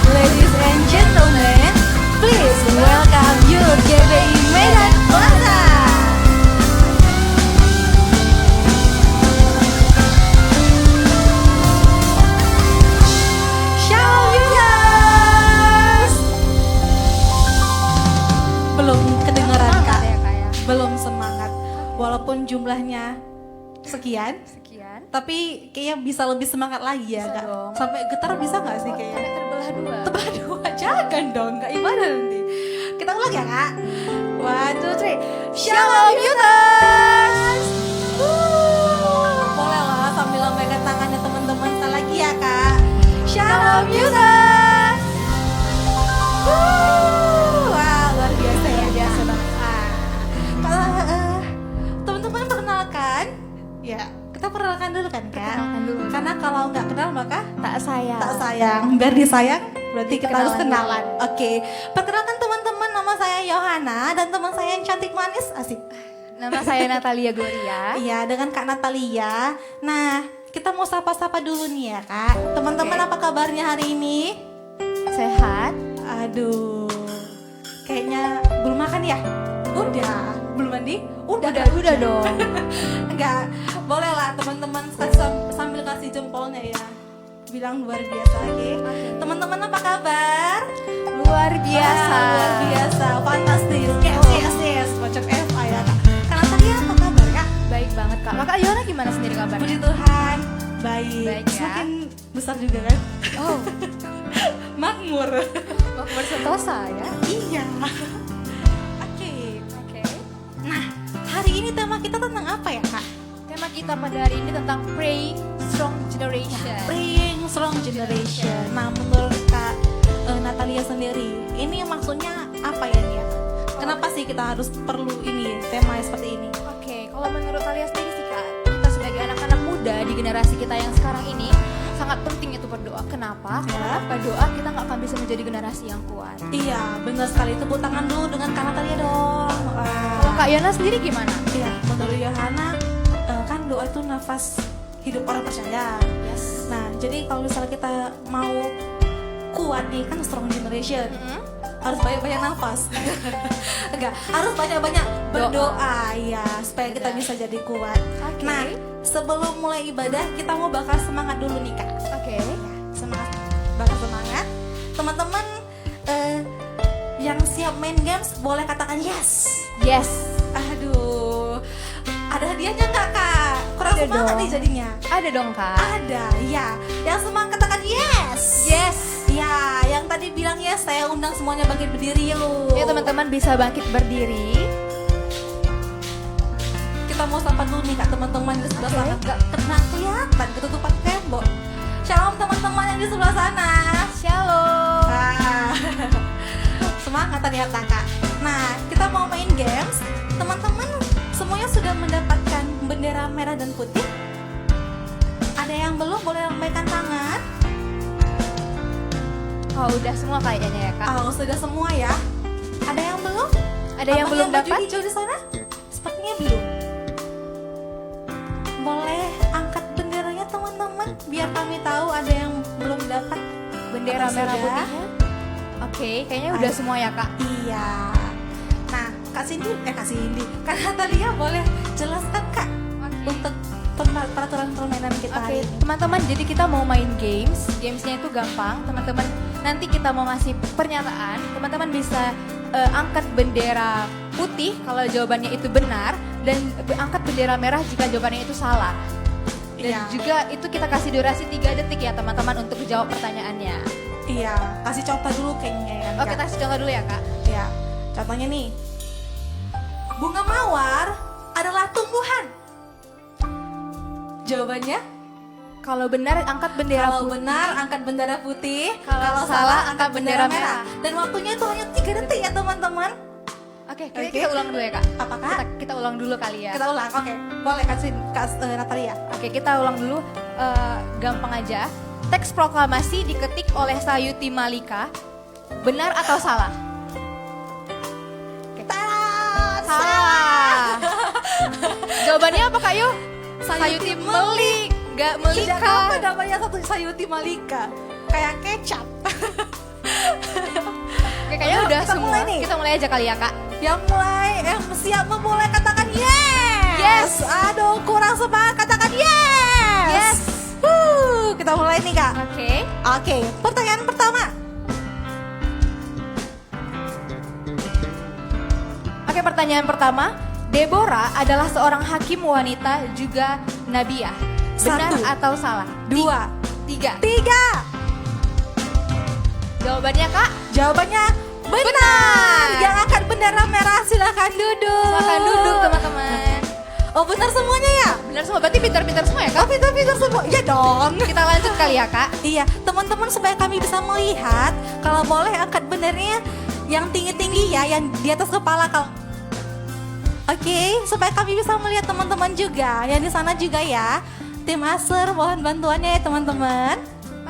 Ladies and gentlemen, please welcome Youth GBI Medan Plaza. Shalom Youthers. Belum kedengeran Kak? Belum semangat. Walaupun jumlahnya sekian, tapi kayaknya bisa lebih semangat lagi ya Kak. Dong. Sampai getar bisa nggak sih kayaknya? Sampai terbelah dua. Tepat dua, jangan dong, gak ibadah nanti. Kita ulang ya Kak. 1, 2, 3. Shalom Youthers. Boleh lah sambil lambaikan tangannya teman-teman sekali lagi ya Kak. Shalom Youthers. Wah, luar biasa ya. Biasa banget. Kalau teman-teman perkenalkan, ya kita perkenalkan dulu kan Kak. Perkenalkan dulu. Karena kalau nggak kenal maka Tak sayang. tak sayang, biar disayang berarti kita harus Kenalan. kenalan. Oke, perkenalkan teman-teman, nama saya Yohana dan teman saya yang cantik manis, asik. Nama saya Natalia Gloria. Iya, dengan Kak Natalia. Nah, kita mau sapa-sapa dulu nih ya Kak. Teman-teman Oke. apa kabarnya hari ini? Sehat. Aduh, kayaknya belum makan ya? Udah, belum mandi? Udah dong. Enggak, boleh lah teman-teman sambil kasih jempolnya ya. Bilang luar biasa lagi. Teman-teman apa kabar? Luar biasa. Ah, luar biasa, fantastis. Yes, macam FA ya Kak. Karena tadi apa kabar Kak? Baik banget Kak. Kakak Yona gimana sendiri Puji kabarnya? Tuhan, baik. Baik ya. Semakin besar juga kan? Oh, Makmur. makmur sentosa ya. Iya. Oke. Oke. Nah, hari ini tema kita tentang apa ya Kak? Tema kita pada hari ini tentang Praying Strong Generation. Praying Strong Generation. Nah, menurut Kak Natalia sendiri, ini maksudnya apa ya nih ya? Kenapa sih kita harus perlu ini tema seperti ini? Oke, kalau menurut Talia sendiri sih Kak, kita sebagai anak-anak muda di generasi kita yang sekarang ini sangat penting itu berdoa. Kenapa? Karena tanpa doa kita nggak akan bisa menjadi generasi yang kuat. Iya, benar sekali. Tepuk tangan dulu dengan Kak Natalia dong. Kalau Kak Yona sendiri gimana? Iya, menurut Yohana kan doa itu nafas hidup orang percaya. Yes. Nah, jadi kalau misalnya kita mau kuat nih kan strong generation, harus banyak-banyak nafas. Enggak, harus banyak-banyak berdoa ya supaya kita bisa jadi kuat. Oke. Nah, sebelum mulai ibadah kita mau bakar semangat dulu nih Kak. Oke. Semangat, bakar semangat. Teman-teman yang siap main games boleh katakan yes. Yes. Aduh, ada hadiahnya nggak Kak? Kurang Ada semangat dong. nih jadinya. Ada dong Kak. Ada, ya. Yang semangat katakan yes. Yes. Ya, yang tadi bilang yes, saya undang semuanya bangkit berdiri yuk. Ya teman-teman bisa bangkit berdiri. Kita mau sapa dulu nih Kak teman-teman di sebelah Oke. sana. Nggak kena kelihatan, ketutupan tembok. Shalom teman-teman yang di sebelah sana. Shalom. Ah. Semangat ternyata Kak. Nah, kita mau main games. Teman-teman semuanya sudah mendapatkan bendera merah dan putih. Ada yang belum boleh lambaikan tangan. Oh udah semua kayaknya ya Kak. Oh, sudah semua ya. Ada yang belum? Ada yang Abang belum baju dapat? hijau di sana? Sepertinya belum. Boleh angkat benderanya teman-teman, biar kami tahu ada yang belum dapat Bendera Apa merah sudah? putihnya. Oke, kayaknya udah semua ya kak. Iya. Nah, Kak Cindy, Kak Natalia boleh jelaskan Kak untuk peraturan permainan kita Oke, hari ini. teman-teman, jadi kita mau main games. Gamesnya itu gampang, teman-teman. Nanti kita mau ngasih pernyataan. Teman-teman bisa angkat bendera putih kalau jawabannya itu benar, dan angkat bendera merah jika jawabannya itu salah. Dan Iya. juga itu kita kasih durasi 3 detik ya teman-teman untuk jawab pertanyaannya. Iya, kasih contoh dulu kayaknya ya kan, Oke, Kak? kita kasih contoh dulu ya kak. Ya, contohnya nih. Bunga mawar adalah tumbuhan. Jawabannya? Kalau benar angkat bendera Kalau putih. benar angkat bendera putih, Kalau salah, angkat bendera merah. Dan waktunya itu hanya 3 detik ya teman-teman. Oke, Oke. kita ulang dulu ya kak. Apakah? Kita ulang dulu kali ya. Kita ulang, oke. Boleh kasih Natalia. Oke, kita ulang dulu. Gampang aja. Teks proklamasi diketik oleh Sayuti Malika. Benar atau salah? Salah. Jawabannya apa kak Yu? Sayuti Melik, gak Sejak kapan Melika. namanya satu Sayuti Malika? Kayak kecap. Oke, kayaknya Ayo, udah kita semua. mulai nih. Kita mulai aja kali ya kak. Yang siap memulai katakan yes. Yes. Aduh, kurang semangat katakan yes. Yes. Kita mulai nih Kak. Oke. Oke, pertanyaan pertama. Oke, pertanyaan pertama. Deborah adalah seorang hakim wanita juga nabiah. Benar 1, atau salah? 2, 3. 3. Jawabannya kak? Jawabannya benar. Benar. Yang angkat bendera merah silakan duduk. Silahkan duduk teman-teman. Oh benar semuanya ya? Benar semua, berarti pintar-pintar semua ya kak? Oh pintar-pintar semua. Iya dong. Kita lanjut kali ya kak. Iya, teman-teman supaya kami bisa melihat, kalau boleh angkat benderanya yang tinggi-tinggi ya, yang di atas kepala kalau. Oke, supaya kami bisa melihat teman-teman juga, yang di sana juga ya. Tim Aser, mohon bantuannya ya teman-teman.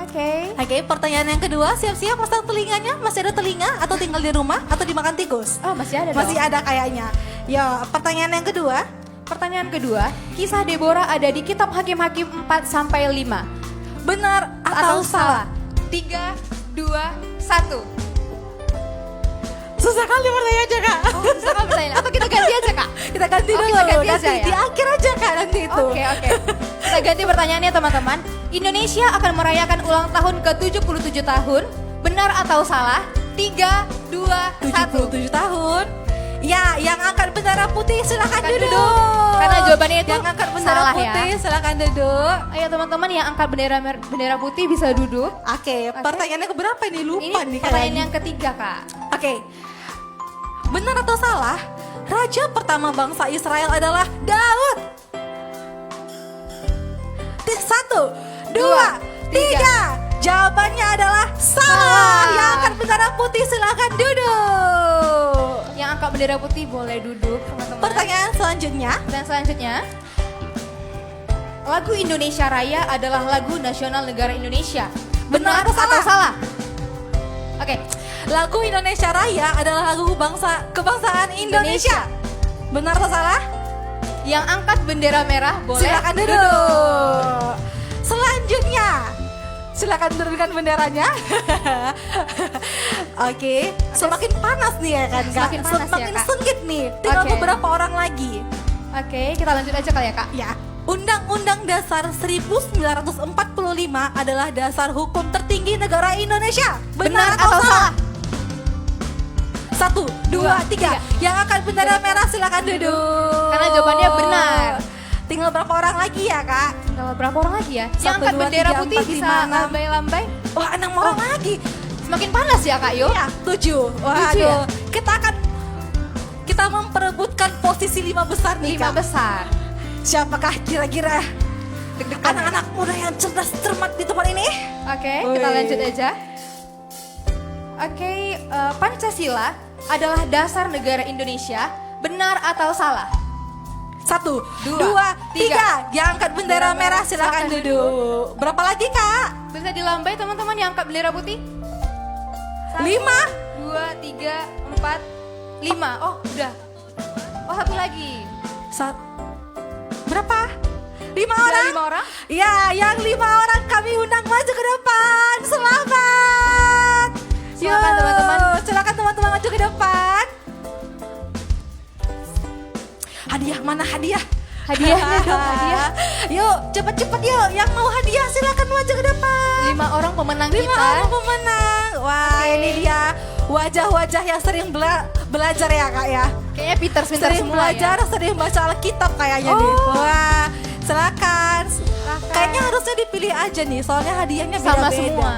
Oke. Oke, pertanyaan yang kedua, siap-siap pasang telinganya. Masih ada telinga atau tinggal di rumah atau dimakan tikus? Oh masih ada Masih dong. ada kayaknya. Ya, pertanyaan yang kedua. Pertanyaan kedua, kisah Deborah ada di kitab Hakim-Hakim 4 sampai 5. Benar atau salah? 3, 2, 1. Susah kali pertanyaannya kak. Oh, bisa kan pertanyaan? Atau kita ganti aja kak? Kita ganti Oh, dulu. kita ganti aja Nanti ya? di akhir aja kak nanti itu. Oke. Kita ganti pertanyaannya teman-teman. Indonesia akan merayakan ulang tahun ke-77 tahun. Benar atau salah? 3, 2, 1. 77 tahun. Ya, yang angkat bendera putih silakan Silakan duduk. duduk. Karena jawabannya itu yang angkat bendera salah ya. putih silakan duduk. Ayo teman-teman yang angkat bendera putih bisa duduk. Oke, pertanyaannya keberapa nih? Lupa Ini nih pertanyaan kayaknya. yang ketiga kak. Oke. Benar atau salah? Raja pertama bangsa Israel adalah Daud. 1, 2, 3. Jawabannya adalah salah. Yang angkat bendera putih silakan duduk. Yang angkat bendera putih boleh duduk teman-teman. Pertanyaan selanjutnya. Dan selanjutnya, lagu Indonesia Raya adalah lagu nasional negara Indonesia. Benar Benar atau atau salah? Oke, Lagu Indonesia Raya adalah lagu kebangsaan Indonesia. Benar atau salah? yang angkat bendera merah boleh Silakan duduk. Selanjutnya, silakan turunkan benderanya. Oke, semakin panas nih ya kan Kak? Semakin panas ya, Semakin Kak. sengit nih. Tinggal Oke. beberapa orang lagi. Oke, kita lanjut aja kali ya kak. Ya, Undang-Undang Dasar 1945 adalah dasar hukum tertinggi negara Indonesia. Benar atau salah? 1, 2, 3. Yang akan bendera merah silakan duduk. Karena jawabannya benar. Tinggal berapa orang lagi ya kak? Kalau berapa orang lagi ya? Yang 1, angkat 2, bendera 3, putih 4, 5, bisa 6. lambai-lambai. Wah 6 orang lagi. Semakin panas ya kak Yo? Iya 7. Waduh. ya? Kita memperebutkan posisi 5 besar nih 5 kak. besar. Siapakah kira-kira Deg-degan ya? anak-anak muda yang cerdas cermat di tempat ini? Oke, Woi. kita lanjut aja. Oke, Pancasila adalah dasar negara Indonesia. Benar atau salah? 1, 2, 3. Yang angkat bendera merah silakan duduk. Berapa lagi kak? Bisa dilambai teman-teman yang angkat bendera putih? 5. 2, 3, 4, 5. Oh, udah. Oh, satu lagi. Berapa? 5 Udah orang? 5 orang? Ya, yang 5 orang kami undang maju ke depan. Selamat. Silakan, teman-teman. Silakan teman-teman maju ke depan. Hadiah mana hadiah? Hadiahnya dong, hadiah. Yuk, cepet-cepet yuk. Yang mau hadiah silakan maju ke depan. 5 orang pemenang 5 kita. orang pemenang. Wah, Oke. ini dia wajah-wajah yang sering belajar ya Kak ya. Kayaknya Peter Sering semua belajar, ya. sering baca Alkitab kayaknya nih. Oh. Wah, silakan. Kayaknya harusnya dipilih aja nih, soalnya hadiahnya Sama beda-beda. semua.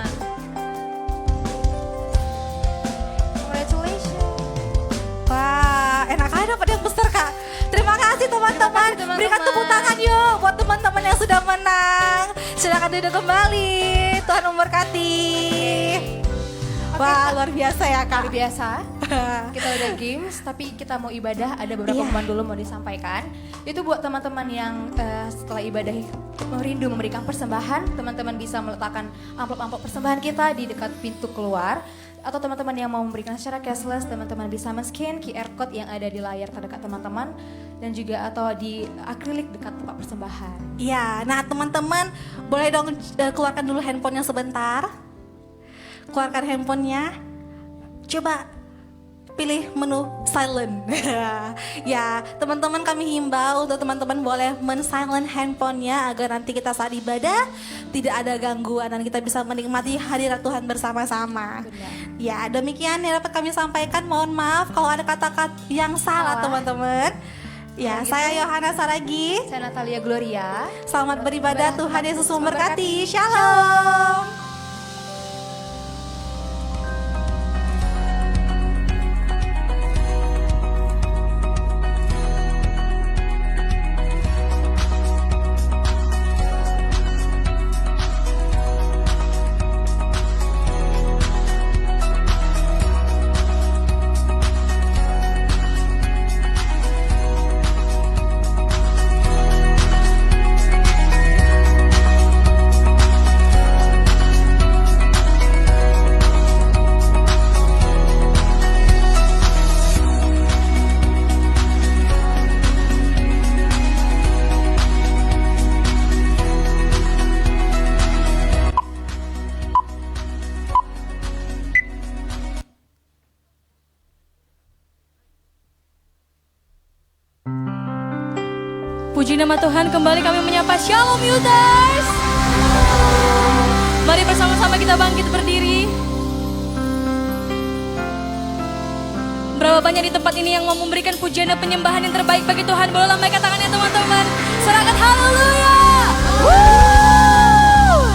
Congratulations. Wah, enak aja dapat yang besar Kak. Terima kasih teman-teman. Terima kasih, teman-teman. Berikan tepuk tangan yuk buat teman-teman yang sudah menang. Silakan duduk kembali. Tuhan memberkati. Wah, Kak. luar biasa ya Kak. Luar biasa. Kita udah games, tapi kita mau ibadah. Ada beberapa Iya. pengumuman dulu mau disampaikan. Itu buat teman-teman yang setelah ibadah merindu memberikan persembahan, teman-teman bisa meletakkan amplop-amplop persembahan kita di dekat pintu keluar. Atau teman-teman yang mau memberikan secara cashless, teman-teman bisa men-scan QR code yang ada di layar terdekat teman-teman. Dan juga atau di akrilik dekat tempat persembahan. Iya, nah teman-teman boleh dong keluarkan dulu handphonenya sebentar. Keluarkan handphonenya. Coba pilih menu silent. Ya, teman-teman kami himbau untuk teman-teman boleh men-silent handphonenya agar nanti kita saat ibadah tidak ada gangguan dan kita bisa menikmati hadirat Tuhan bersama-sama. Benar. Ya, demikian yang dapat kami sampaikan. Mohon maaf kalau ada kata-kata yang salah Salah. teman-teman. Ya, Kalau saya gitu, Yohana Saragi. Saya Natalia Gloria. Selamat beribadah, Tuhan Yesus memberkati. memberkati. Shalom. Puji nama Tuhan, kembali kami menyapa Shalom Users. Mari bersama-sama kita bangkit berdiri. Berapa banyak di tempat ini yang mau memberikan pujian dan penyembahan yang terbaik bagi Tuhan? Boleh lambaikan tangannya teman-teman. Serahkan haleluya. Woo!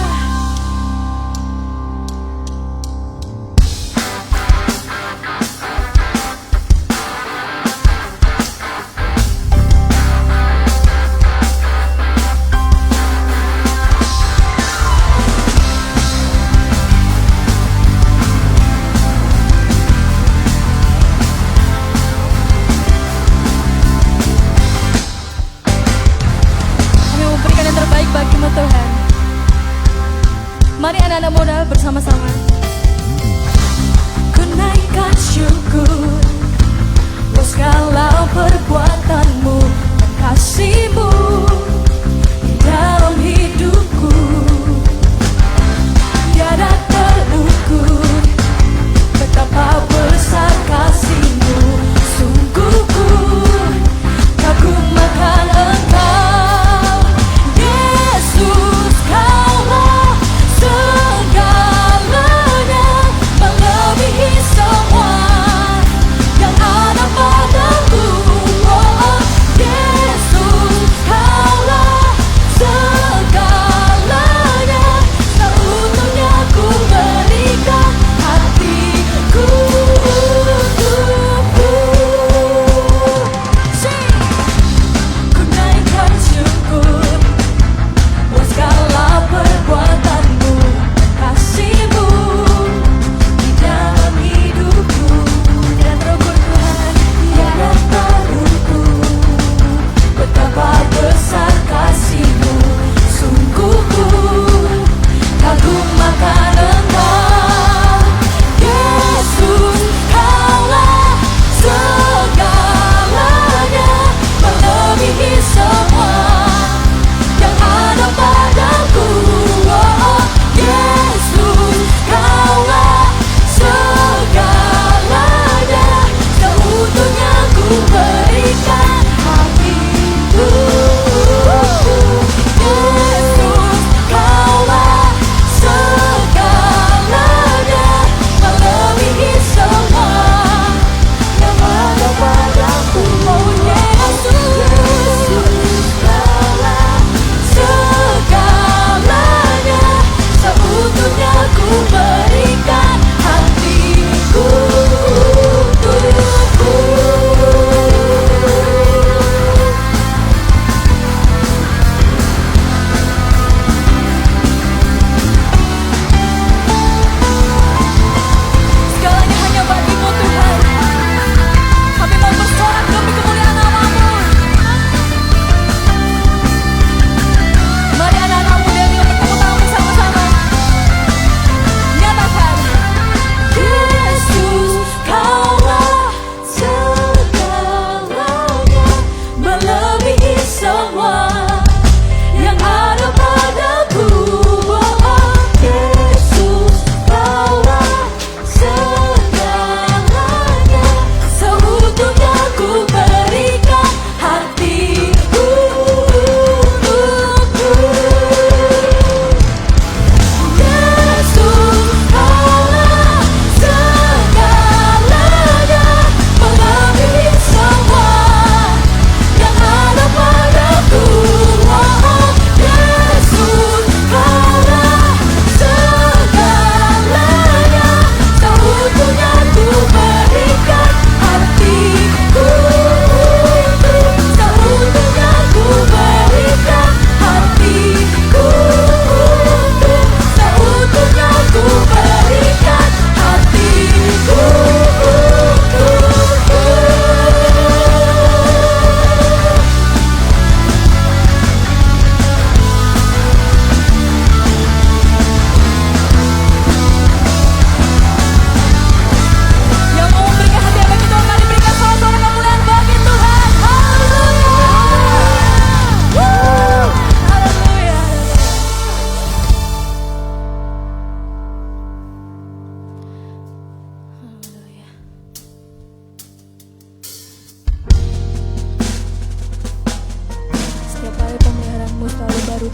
Bagimu Tuhan. Mari anak-anak muda bersama-sama ku naikkan syukur buat segala perbuatanmu dan kasihmu di dalam hidupku. Tiada terukur betapa besar kasihmu. Sungguh ku kagum akan Engkau. Yesus, Kaulah segalanya, melebihi semua.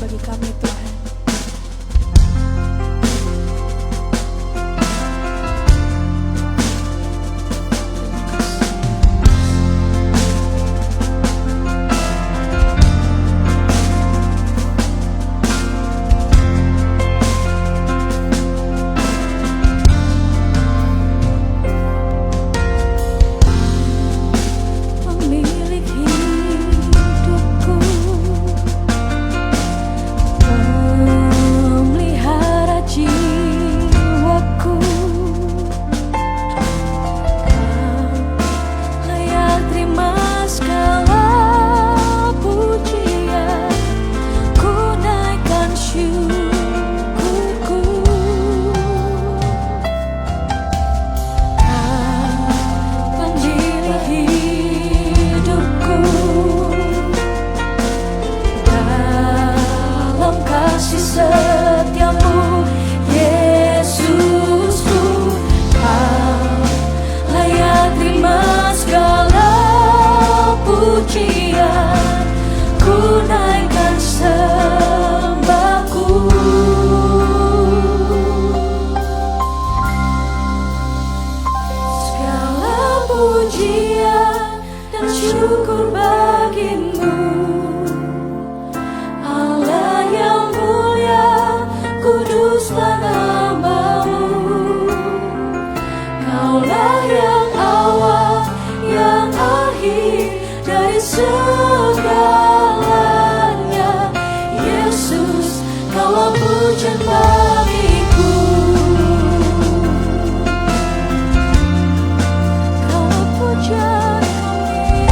bagi kami Tuhan. Pemilik hidupku, pemelihara jiwaku, Kau layak terima segala pujian, ku naikkan syukurku. Penjili hidupku, dalam kasih setiamu, Yesusku, Kau layak terima segala pujian, ku naikkan sembahku. Segala pujian dan syukur bagimu, Allah yang mulia, kuduslah nama-Mu. Kaulah yang awal, yang akhir dari segalanya. Yesus, Kaulah pujian bagiku. Kaulah pujian kami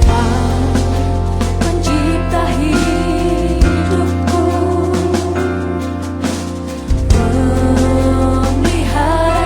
Kau pencipta hidupku, pemelihara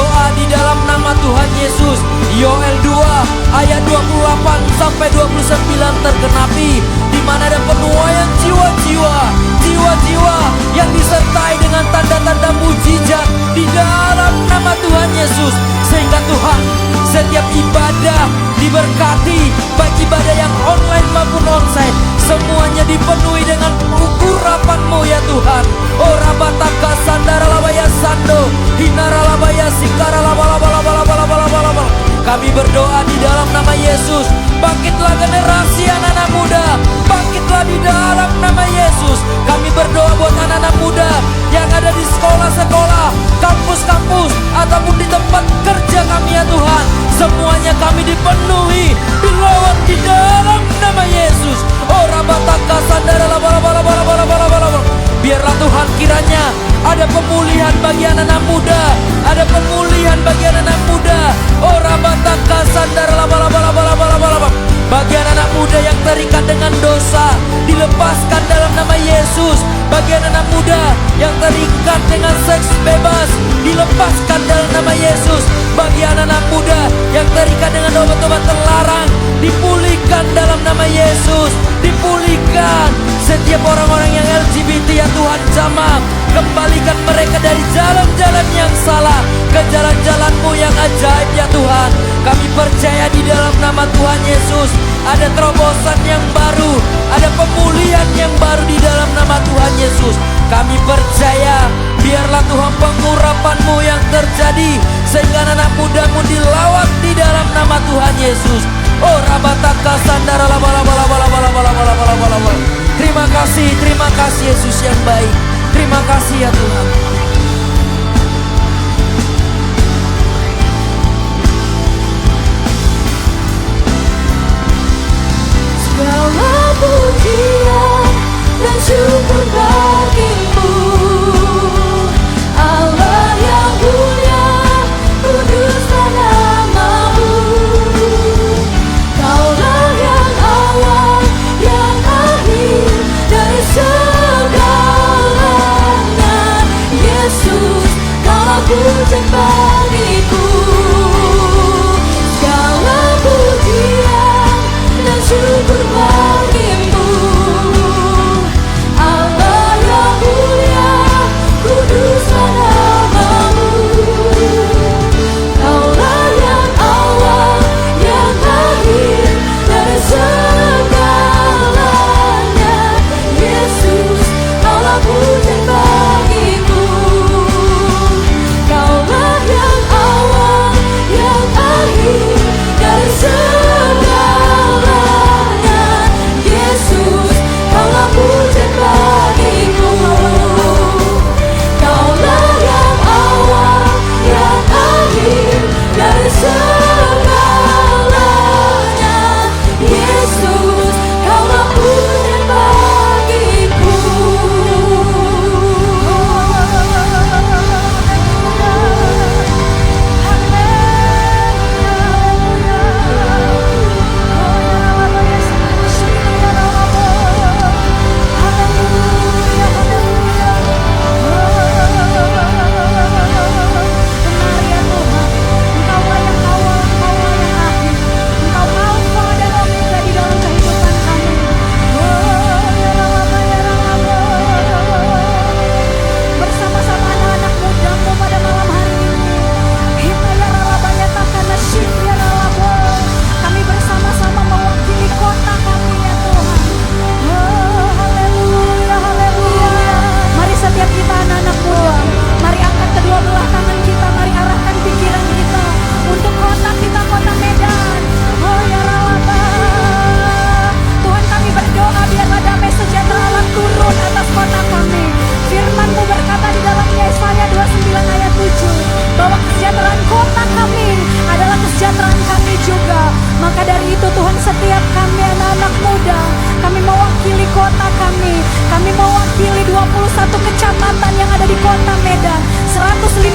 berdoa di dalam nama Tuhan Yesus. Yoel 2 ayat 28 sampai 29 tergenapi, di mana ada penuaian jiwa-jiwa yang disertai dengan tanda-tanda mujizat di dalam nama Tuhan Yesus. Sehingga Tuhan, setiap ibadah diberkati, baik ibadah yang online maupun onsite, semuanya dipenuhi dengan urapan-Mu ya Tuhan. Oh rabataka sandara labaya sando, hinara labaya sikara laba. Kami berdoa di dalam nama Yesus. Bangkitlah generasi anak-anak muda, bangkitlah di dalam nama Yesus. Kami berdoa buat anak-anak muda yang ada di sekolah-sekolah, kampus-kampus, ataupun di tempat kerja kami ya Tuhan. Semuanya kami dipenuhi, dilawat di dalam nama Yesus. Oh rabataka sandara laba. Biarlah Tuhan kiranya ada pemulihan bagi anak-anak muda, ada pemulihan bagi anak-anak muda. Oh rabataka sandara laba. Bagi anak-anak muda yang terikat dengan dosa, dilepaskan dalam nama Yesus. Bagi anak-anak muda yang terikat dengan seks bebas, dilepaskan dalam nama Yesus. Bagi anak-anak muda yang terikat dengan obat-obat terlarang, dipulihkan dalam nama Yesus. Dipulihkan setiap orang-orang yang LGBT ya Tuhan jamah. Kembalikan mereka dari jalan-jalan yang salah ke jalan-jalan-Mu yang ajaib ya Tuhan. Kami percaya di dalam nama Tuhan Yesus ada terobosan yang baru, ada pemulihan yang baru di dalam nama Tuhan Yesus. Kami percaya biarlah Tuhan pengurapan-Mu yang terjadi, sehingga anak muda-Mu dilawat di dalam nama Tuhan Yesus. Oh rabataka sandara laba. Terima kasih Yesus yang baik. Terima kasih ya Tuhan. Segala pujian dan syukur bagi-Mu, Allah yang mulia, kuduslah nama-Mu. Kaulah yang awal, yang akhir dari segalanya. Yesus, Kaulah pujian bagiku. Segala pujian dan syukur bagi-Mu, Allah yang mulia, kuduslah nama-Mu. Kaulah yang awal, yang akhir dari segalanya. Yesus, Kaulah pujian bagiku. Kaulah yang Maka dari itu Tuhan, setiap kami anak-anak muda, kami mewakili kota kami mewakili 21 kecamatan yang ada di kota Medan, 151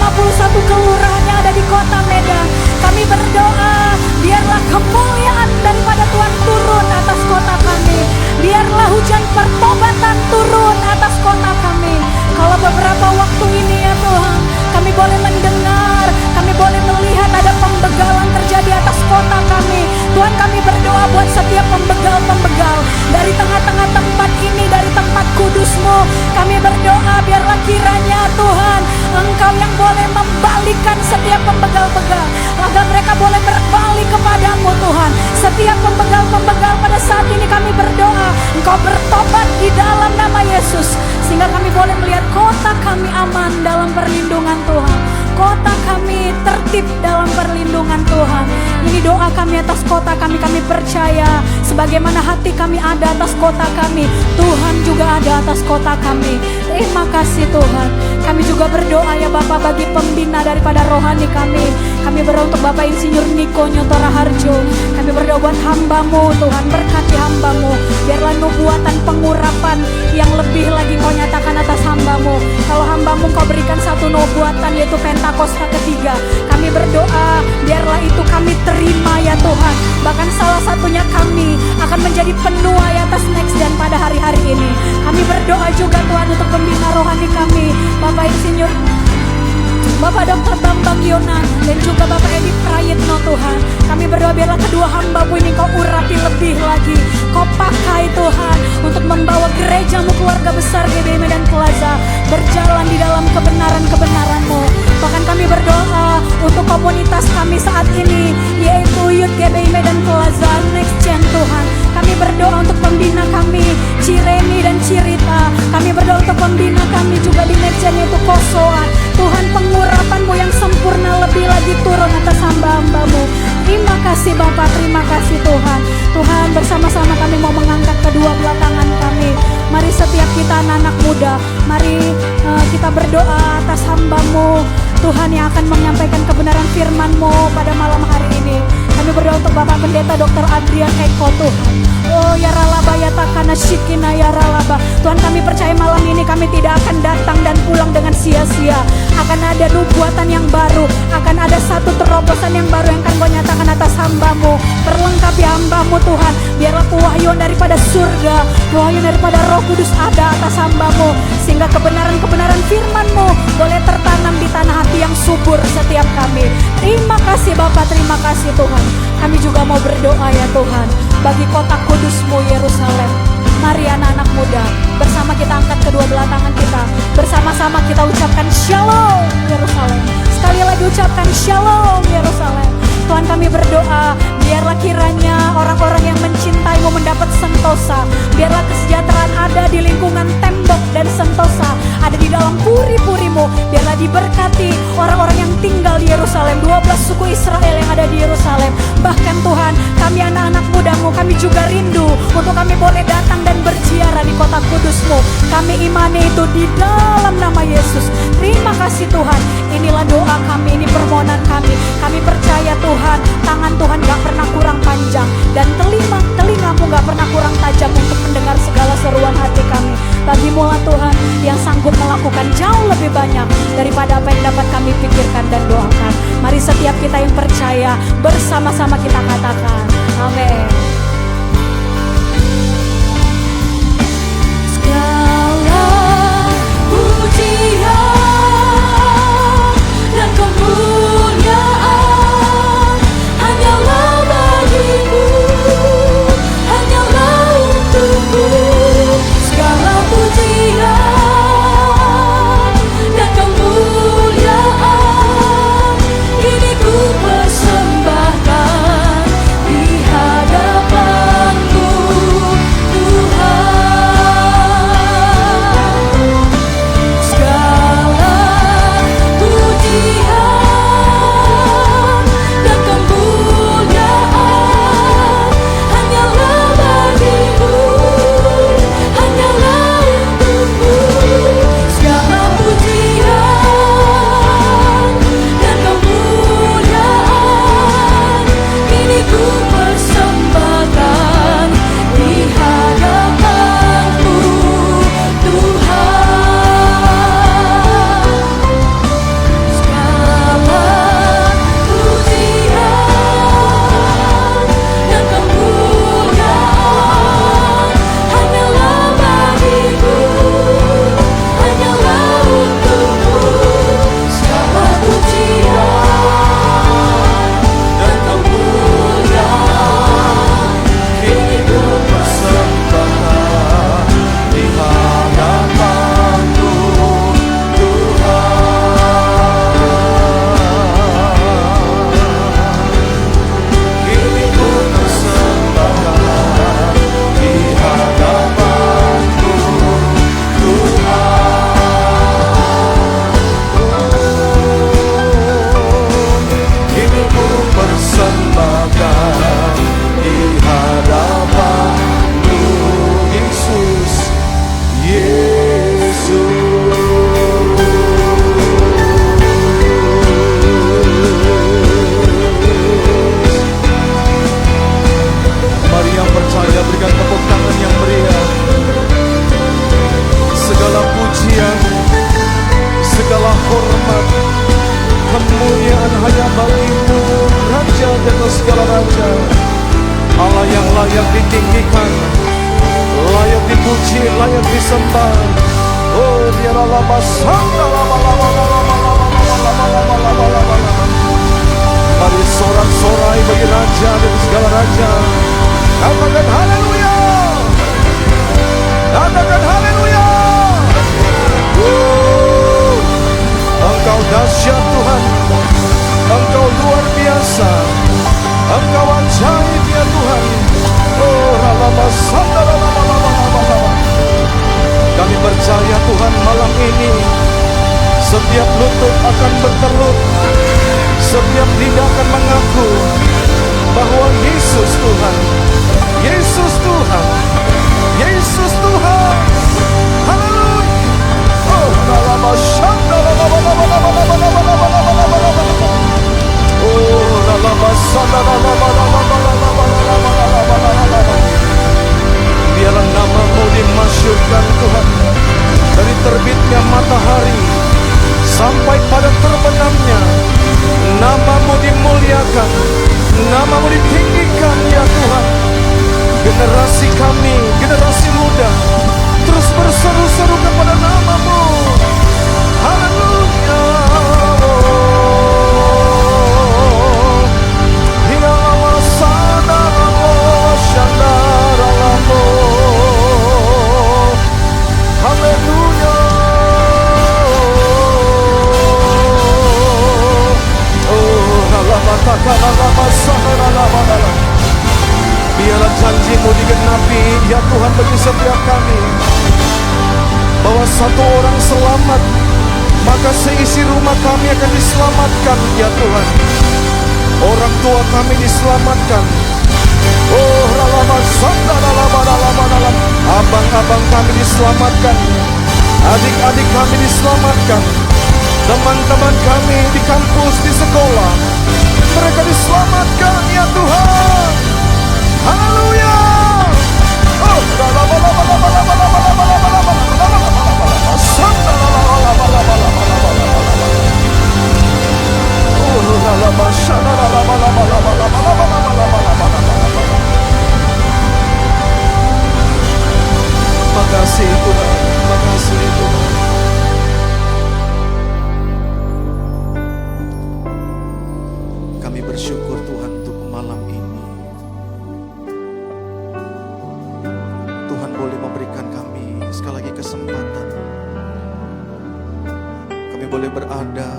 kelurahan yang ada di kota Medan. Kami berdoa, biarlah kemuliaan daripada Tuhan turun atas kota kami. Biarlah hujan pertobatan turun atas kota kami. Kalau beberapa waktu ini ya Tuhan, kami boleh mendengar, kami boleh melihat ada pembegalan terjadi atas kota kami. Tuhan, kami berdoa buat setiap pembegal-pembegal dari tengah-tengah tempat ini, dari tempat kudus-Mu. Kami berdoa biarlah kiranya Tuhan, Engkau yang boleh membalikkan setiap pembegal-pegal, agar mereka boleh berbalik kepadamu Tuhan. Setiap pembegal-pembegal pada saat ini kami berdoa, Engkau bertobat di dalam nama Yesus, sehingga kami boleh melihat kota kami aman dalam perlindungan Tuhan. Kota kami tertib dalam perlindungan Tuhan. Ini doa kami atas kota kami. Kami percaya sebagaimana hati kami ada atas kota kami, Tuhan juga ada atas kota kami. Terima kasih Tuhan. Kami juga berdoa ya Bapak bagi pembina daripada rohani kami. Kami berdoa untuk Bapak Insinyur Niko Nyotora Harjo. Kami berdoa buat hamba-Mu Tuhan, berkati hamba-Mu. Biarlah nubuatan pengurapan yang lebih lagi Kau nyatakan atas hamba-Mu. Kalau hamba-Mu Kau berikan satu nubuatan, yaitu Pentakosta ketiga, kami berdoa biarlah itu kami terima ya Tuhan. Bahkan salah satunya kami akan menjadi penua atas Next Gen pada hari-hari ini. Kami berdoa juga Tuhan untuk pembina rohani kami, Bapak Insinyur Bapak Dr. Bambang Yona dan juga Bapak Edi Prayitno Tuhan. Kami berdoa biarlah kedua hamba-Mu ini Kau urapi lebih lagi. Kau pakai Tuhan untuk membawa gereja-Mu, keluarga besar GBI Medan Plaza berjalan di dalam kebenaran-kebenaran-Mu. Bahkan kami berdoa untuk komunitas kami saat ini, yaitu Youth GBI Medan Plaza Next Gen Tuhan. Kami berdoa untuk pembina kami, Cireni dan Cirita. Kami berdoa untuk pembina kami juga di Next Gen, yaitu Kosoan. Tuhan, pengurapan-Mu yang sempurna lebih lagi turun atas hamba-hamba-Mu. Terima kasih Bapak, terima kasih Tuhan. Tuhan, bersama-sama kami mau mengangkat kedua belah tangan kami. Mari setiap kita anak-anak muda, mari kita berdoa atas hamba-Mu Tuhan yang akan menyampaikan kebenaran firman-Mu pada malam hari ini. Kami berdoa untuk Bapak Pendeta Dr. Adrian Eko Tuhan. Oh ya ralaba ya takana shikina ya ralaba. Tuhan, kami percaya malam ini kami tidak akan datang dan pulang dengan sia-sia. Akan ada nubuatan yang baru, akan ada satu terobosan yang baru yang akan Kau nyatakan atas hamba-Mu. Perlengkapi hamba-Mu Tuhan. Biarlah pewahyuan daripada surga, pewahyuan daripada Roh Kudus ada atas hamba-Mu, sehingga kebenaran-kebenaran firman-Mu boleh tertanam di tanah hati yang subur setiap kami. Terima kasih Bapak, terima kasih Tuhan. Kami juga mau berdoa ya Tuhan bagi kota kudus-Mu Yerusalem. Mari anak-anak muda, bersama kita angkat kedua belah tangan kita, bersama-sama kita ucapkan Shalom Yerusalem. Sekali lagi ucapkan Shalom Yerusalem. Tuhan, kami berdoa biarlah kiranya orang-orang yang mencintai-Mu mendapat sentosa. Biarlah kesejahteraan ada di lingkungan tembok dan sentosa, ada di dalam puri-puri-Mu. Biarlah diberkati orang-orang yang tinggal di Yerusalem, 12 suku Israel yang ada di Yerusalem. Bahkan Tuhan, kami anak-anak muda-Mu, kami juga rindu untuk kami boleh datang dan berziarah di kota kudus-Mu. Kami imani itu di dalam nama Yesus. Terima kasih Tuhan. Inilah doa kami, ini permohonan kami. Kami percaya Tuhan, tangan Tuhan gak pernah kurang panjang, dan telinga-Mu gak pernah kurang tajam untuk mendengar segala seruan hati kami. Bagi-Mu lah Tuhan yang sanggup melakukan jauh lebih banyak daripada apa yang dapat kami pikirkan dan doakan. Mari setiap kita yang percaya bersama-sama kita katakan amin. Segala pujian dan kemuliaan hanyalah bagimu, hanyalah untukmu. Segala pujian dan kemuliaan kini ku persembahkan di hadapan layak ditinggikan, layak dipuji, layak disembah. Oh, biarlah lama sanda lama. Mari sorak-sorai bagi Raja dan segala Raja. Katakan haleluya. Katakan haleluya. Engkau dahsyat Tuhan, Engkau luar biasa, Engkau ajaib ya Tuhan. Oh, ralama sanda lama. Kami percaya Tuhan malam ini setiap lutut akan bertelut, setiap lidah akan mengaku bahwa Yesus Tuhan, Yesus Tuhan, Yesus Tuhan. Haleluya. Oh, ralama sanda lama. Oh, ralama sanda lama. Biarlah nama-Mu dimasyurkan Tuhan, dari terbitnya matahari sampai pada terbenamnya. Nama-Mu dimuliakan, nama-Mu ditinggikan ya Tuhan. Generasi kami, generasi muda, terus berseru-seru kepada nama-Mu. Haleluya. Hingga Allah sadar Allah syandar Allahmu. Haleluya. Biarlah janji-Mu digenapi ya Tuhan bagi setiap kami, bahwa satu orang selamat, maka seisi rumah kami akan diselamatkan ya Tuhan. Orang tua kami diselamatkan. Oh, abang-abang kami diselamatkan, adik-adik kami diselamatkan, teman-teman kami di kampus, di sekolah, mereka diselamatkan ya Tuhan. Haleluya. Oh, makasih Tuhan, makasih Tuhan. Kami bersyukur Tuhan untuk malam ini. Tuhan boleh memberikan kami sekali lagi kesempatan. Kami boleh berada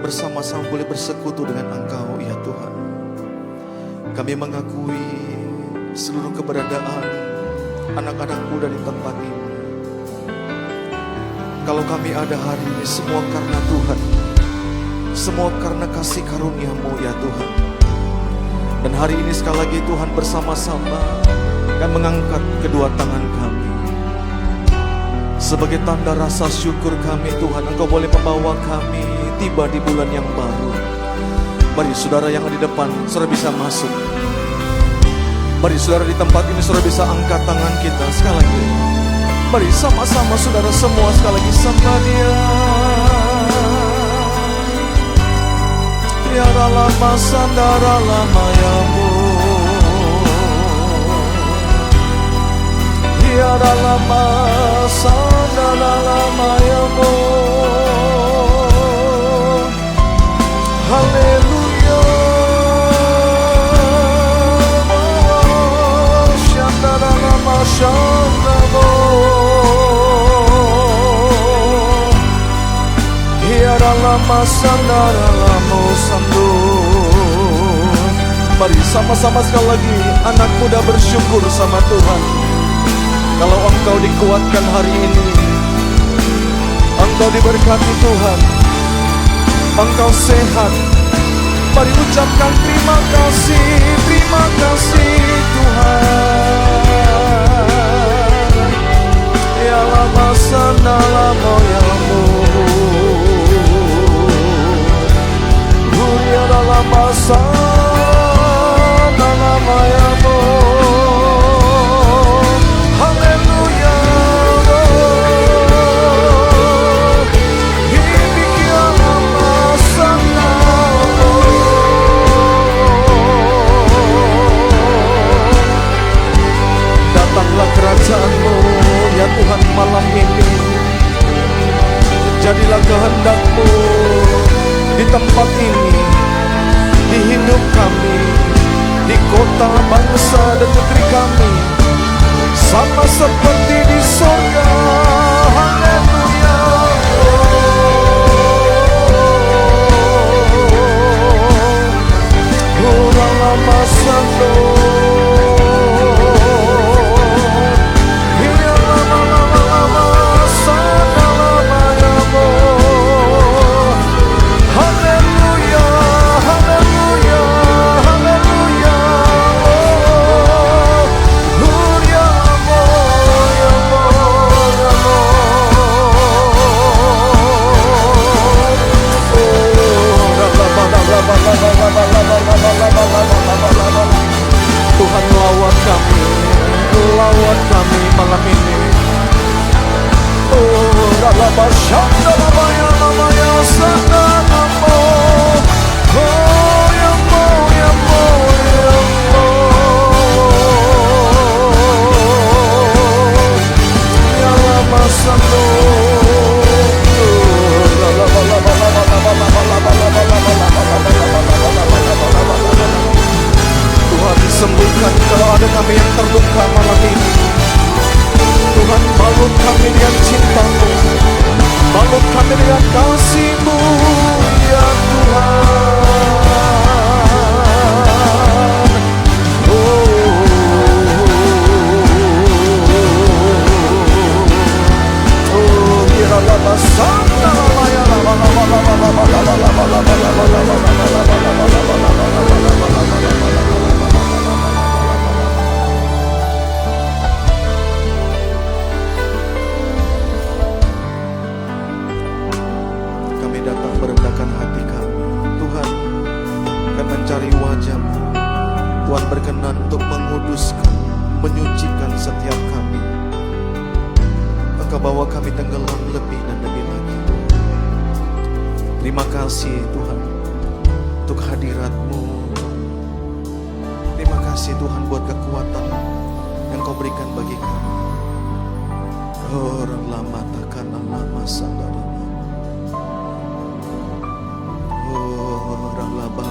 bersama-sama, boleh bersekutu dengan Engkau ya Tuhan. Kami mengakui seluruh keberadaan anak-anak muda di tempat ini. Kalau kami ada hari ini, semua karena Tuhan, semua karena kasih karunia-Mu ya Tuhan. Dan hari ini sekali lagi Tuhan bersama-sama akan mengangkat kedua tangan kami sebagai tanda rasa syukur kami. Tuhan, Engkau boleh membawa kami tiba di bulan yang baru. Mari saudara yang ada di depan, saudara bisa masuk. Mari saudara di tempat ini, saudara bisa angkat tangan kita sekali lagi. Mari sama-sama saudara semua sekali lagi sembah Dia. Tiada lama sandara lama yamu, tiada lama sandara lama yamu. Haleluya. Shandara lama shandamo. Tiada lama sandara lama sandu. Mari sama-sama sekali lagi anak muda bersyukur sama Tuhan. Kalau engkau dikuatkan hari ini, engkau diberkati Tuhan, engkau sehat, mari ucapkan terima kasih Tuhan. Ya lama sana lama yamu, ya lama sana lama yamu. Haleluya. tempat ini, di hidup kami, di kota, bangsa, dan negeri kami, sama seperti di sorga. Haleluya. Lama sando, iya lama sana lama yamo. Haleluya, haleluya, haleluya. Yamo, yamo, yamo. Tuhan lawat kami malam ini. Oh, ralaba shanda lamaya lamaya sana namo. Oh, yamo, yamo, yamo. Yalama sando. Tuhan sembuhkan kalau ada kami yang terluka malam ini. Tuhan balut kami dengan cinta-Mu, balut kami dengan kasih-Mu, ya Tuhan. Oh, ya lama sana lama ya lama. Kami datang merendahkan hati kami. Tuhan akan mencari wajah-Mu. Tuhan berkenan untuk menguduskan, menyucikan setiap kami. Engkau bawa kami tenggelam lebih dan lebih lagi. Terima kasih Tuhan untuk hadirat-Mu. Terima kasih Tuhan buat kekuatan yang Kau berikan bagi kami. Orang lama takkan lama sadar. Orang laba.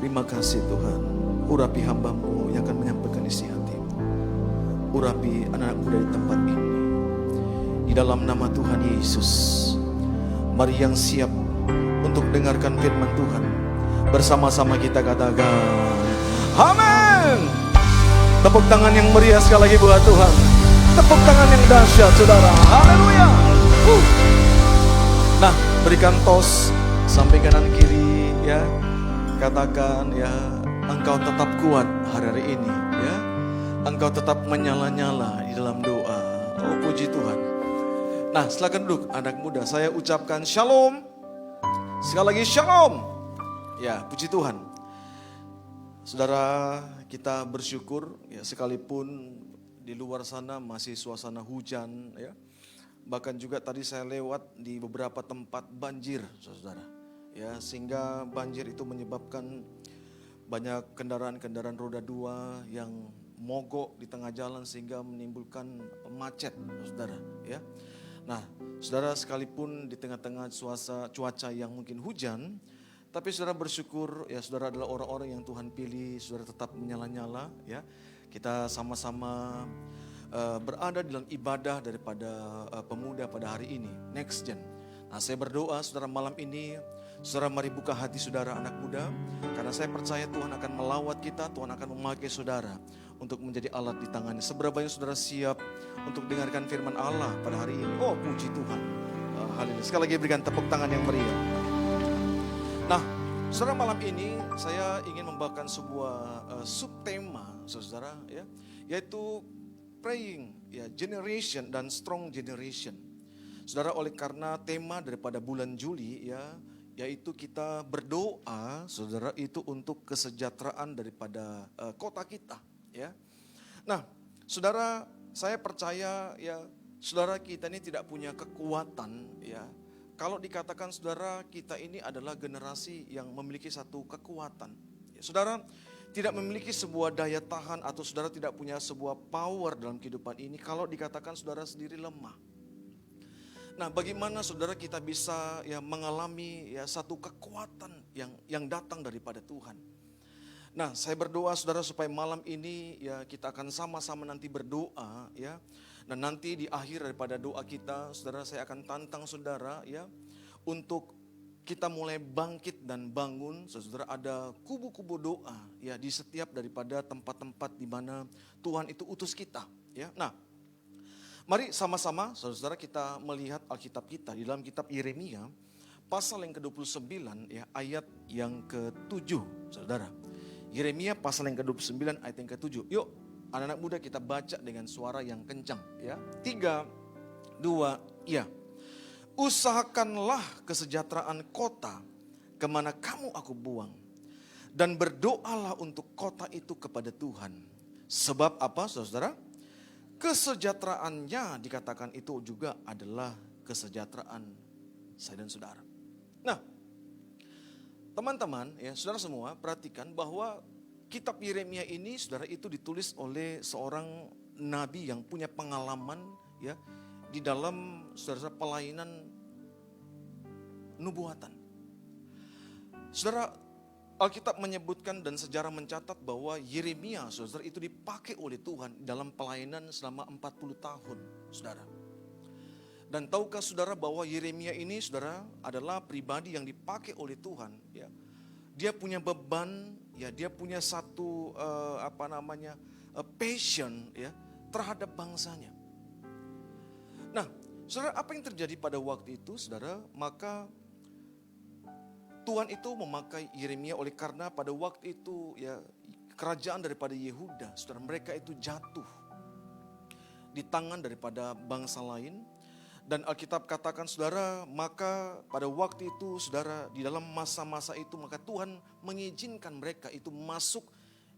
Terima kasih Tuhan. Urapi hamba-Mu yang akan menyampaikan isi hati-Mu. Urapi anak-anak muda di tempat ini. Di dalam nama Tuhan Yesus. Mari yang siap untuk dengarkan firman Tuhan. Bersama-sama kita katakan amin. Tepuk tangan yang meriah sekali lagi buat Tuhan. Tepuk tangan yang dahsyat saudara. Haleluya. Nah, berikan tos samping kanan kiri ya. Katakan ya, engkau tetap kuat hari ini ya. Engkau tetap menyala-nyala di dalam doa. Oh, puji Tuhan. Nah, silakan duduk anak muda. Saya ucapkan shalom. Sekali lagi shalom. Ya, puji Tuhan. Saudara, kita bersyukur ya, sekalipun di luar sana masih suasana hujan ya. Bahkan juga tadi saya lewat di beberapa tempat banjir, saudara. Ya, sehingga banjir itu menyebabkan banyak kendaraan-kendaraan roda 2 yang mogok di tengah jalan sehingga menimbulkan macet, saudara. Ya, nah, saudara, sekalipun di tengah-tengah cuaca yang mungkin hujan, tapi saudara bersyukur ya, saudara adalah orang-orang yang Tuhan pilih, saudara tetap menyala-nyala ya. Kita sama-sama berada dalam ibadah daripada pemuda pada hari ini, Next Gen. Nah, saya berdoa saudara malam ini, saudara mari buka hati saudara anak muda, karena saya percaya Tuhan akan melawat kita, Tuhan akan memakai saudara untuk menjadi alat di tangannya. Seberapa banyak saudara siap untuk dengarkan firman Allah pada hari ini? Oh, puji Tuhan. Haleluya. Sekali lagi berikan tepuk tangan yang meriah. Nah, saudara, malam ini saya ingin membawakan sebuah subtema, saudara, ya, yaitu praying, ya, generation dan strong generation. Saudara, oleh karena tema daripada bulan Juli, ya, yaitu kita berdoa, saudara, itu untuk kesejahteraan daripada kota kita, ya. Nah, saudara, saya percaya, ya, saudara, kita ini tidak punya kekuatan, ya. Kalau dikatakan saudara, kita ini adalah generasi yang memiliki satu kekuatan. Ya, saudara tidak memiliki sebuah daya tahan atau saudara tidak punya sebuah power dalam kehidupan ini kalau dikatakan saudara sendiri lemah. Nah, bagaimana saudara kita bisa ya mengalami ya satu kekuatan yang datang daripada Tuhan. Nah, saya berdoa saudara supaya malam ini ya kita akan sama-sama nanti berdoa ya. Dan nanti di akhir daripada doa kita, saudara, saya akan tantang saudara ya untuk kita mulai bangkit dan bangun. Saudara, ada kubu-kubu doa ya di setiap daripada tempat-tempat di mana Tuhan itu utus kita ya. Nah, mari sama-sama saudara kita melihat Alkitab kita di dalam kitab Yeremia pasal yang ke-29 ya ayat yang ke-7 saudara. Yeremia pasal yang ke-29 ayat yang ke-7. Yuk anak-anak muda kita baca dengan suara yang kencang ya. 3, 2, ya. Usahakanlah kesejahteraan kota kemana kamu aku buang. Dan berdoalah untuk kota itu kepada Tuhan. Sebab apa saudara? Kesejahteraannya dikatakan itu juga adalah kesejahteraan saya dan saudara. Nah, teman-teman ya saudara semua perhatikan bahwa kitab Yeremia ini saudara itu ditulis oleh seorang nabi yang punya pengalaman ya di dalam saudara pelayanan nubuatan. Saudara, Alkitab menyebutkan dan sejarah mencatat bahwa Yeremia saudara itu dipakai oleh Tuhan dalam pelayanan selama 40 tahun saudara. Dan tahukah saudara bahwa Yeremia ini saudara adalah pribadi yang dipakai oleh Tuhan ya. Dia punya beban ya, dia punya satu passion ya terhadap bangsanya. Nah, saudara, apa yang terjadi pada waktu itu saudara? Maka Tuhan itu memakai Yeremia oleh karena pada waktu itu ya kerajaan daripada Yehuda, saudara, mereka itu jatuh di tangan daripada bangsa lain. Dan Alkitab katakan saudara, maka pada waktu itu saudara di dalam masa-masa itu maka Tuhan mengizinkan mereka itu masuk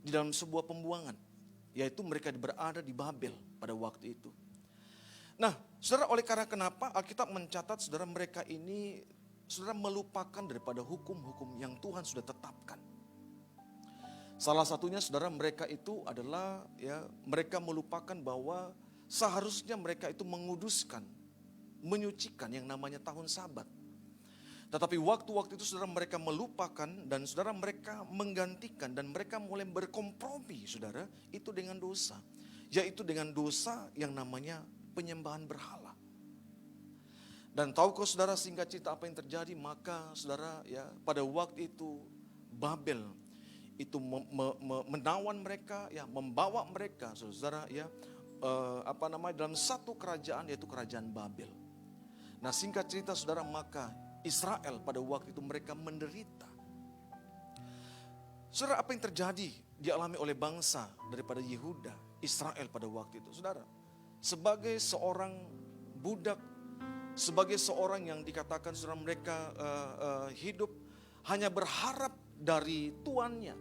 di dalam sebuah pembuangan. Yaitu mereka berada di Babel pada waktu itu. Nah saudara, oleh karena kenapa Alkitab mencatat saudara mereka ini saudara melupakan daripada hukum-hukum yang Tuhan sudah tetapkan. Salah satunya saudara mereka itu adalah ya mereka melupakan bahwa seharusnya mereka itu menguduskan, menyucikan yang namanya tahun Sabat. Tetapi waktu-waktu itu saudara mereka melupakan dan saudara mereka menggantikan dan mereka mulai berkompromi saudara itu dengan dosa. Yaitu dengan dosa yang namanya penyembahan berhala. Dan tahukah saudara singkat cerita apa yang terjadi? Maka saudara ya pada waktu itu Babel itu menawan mereka ya, membawa mereka saudara ya dalam satu kerajaan yaitu kerajaan Babel. Nah singkat cerita saudara, maka Israel pada waktu itu mereka menderita. Saudara, apa yang terjadi dialami oleh bangsa daripada Yehuda, Israel pada waktu itu saudara? Sebagai seorang budak, sebagai seorang yang dikatakan saudara mereka hidup hanya berharap dari tuannya.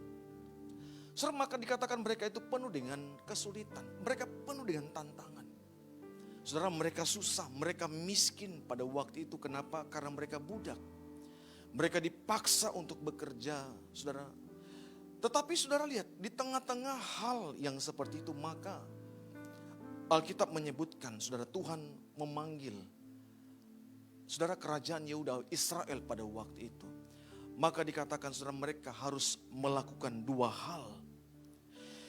Saudara, maka dikatakan mereka itu penuh dengan kesulitan, mereka penuh dengan tantangan. Saudara, mereka susah, mereka miskin pada waktu itu. Kenapa? Karena mereka budak. Mereka dipaksa untuk bekerja, saudara. Tetapi saudara lihat, di tengah-tengah hal yang seperti itu, maka Alkitab menyebutkan, saudara, Tuhan memanggil saudara kerajaan Yehuda, Israel pada waktu itu. Maka dikatakan saudara mereka harus melakukan dua hal.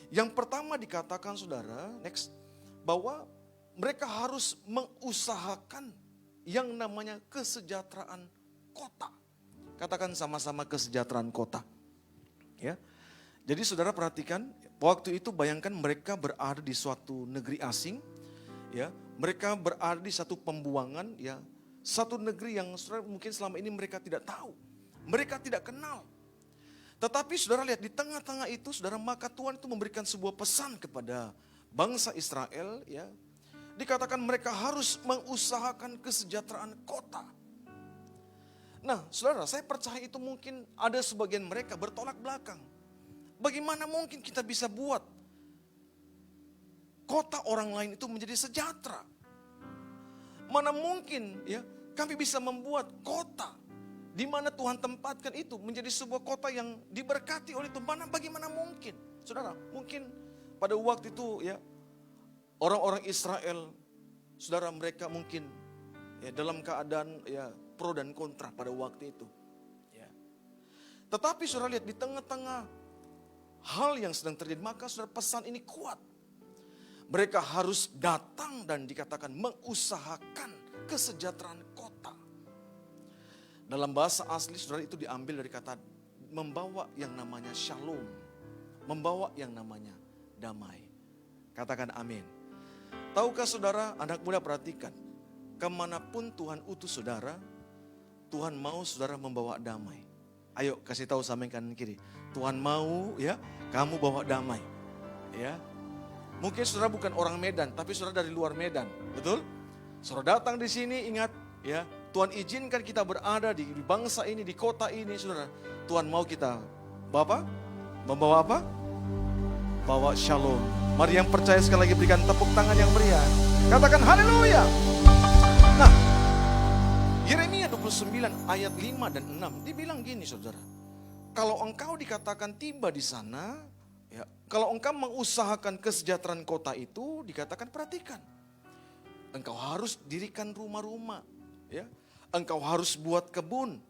Yang pertama dikatakan saudara, next, bahwa mereka harus mengusahakan yang namanya kesejahteraan kota. Katakan sama-sama kesejahteraan kota. Ya. Jadi saudara perhatikan, waktu itu bayangkan mereka berada di suatu negeri asing, ya. Mereka berada di satu pembuangan, ya. Satu negeri yang saudara mungkin selama ini mereka tidak tahu. Mereka tidak kenal. Tetapi saudara lihat di tengah-tengah itu saudara, maka Tuhan itu memberikan sebuah pesan kepada bangsa Israel, ya. Dikatakan mereka harus mengusahakan kesejahteraan kota. Nah saudara, saya percaya itu mungkin ada sebagian mereka bertolak belakang. Bagaimana mungkin kita bisa buat kota orang lain itu menjadi sejahtera? Mana mungkin ya kami bisa membuat kota di mana Tuhan tempatkan itu menjadi sebuah kota yang diberkati oleh Tuhan? Bagaimana mungkin? Saudara, mungkin pada waktu itu ya orang-orang Israel, saudara, mereka mungkin ya, dalam keadaan ya pro dan kontra pada waktu itu. Ya. Tetapi saudara lihat di tengah-tengah hal yang sedang terjadi, maka saudara pesan ini kuat. Mereka harus datang dan dikatakan mengusahakan kesejahteraan kota. Dalam bahasa asli saudara itu diambil dari kata membawa yang namanya shalom. Membawa yang namanya damai. Katakan amin. Tahukah saudara, anak muda perhatikan. Kemanapun Tuhan utus saudara, Tuhan mau saudara membawa damai. Ayo kasih tahu sama yang kanan kiri. Tuhan mau ya kamu bawa damai. Ya. Mungkin saudara bukan orang Medan, tapi saudara dari luar Medan. Betul? Saudara datang di sini, ingat ya, Tuhan izinkan kita berada di bangsa ini, di kota ini, saudara. Tuhan mau kita membawa apa? Bawa shalom. Mari yang percaya sekali lagi berikan tepuk tangan yang meriah. Katakan haleluya. Nah, Yeremia 29 ayat 5 dan 6 dibilang gini saudara. Kalau engkau dikatakan tiba di sana, ya, kalau engkau mengusahakan kesejahteraan kota itu, dikatakan perhatikan. Engkau harus dirikan rumah-rumah, ya. Engkau harus buat kebun.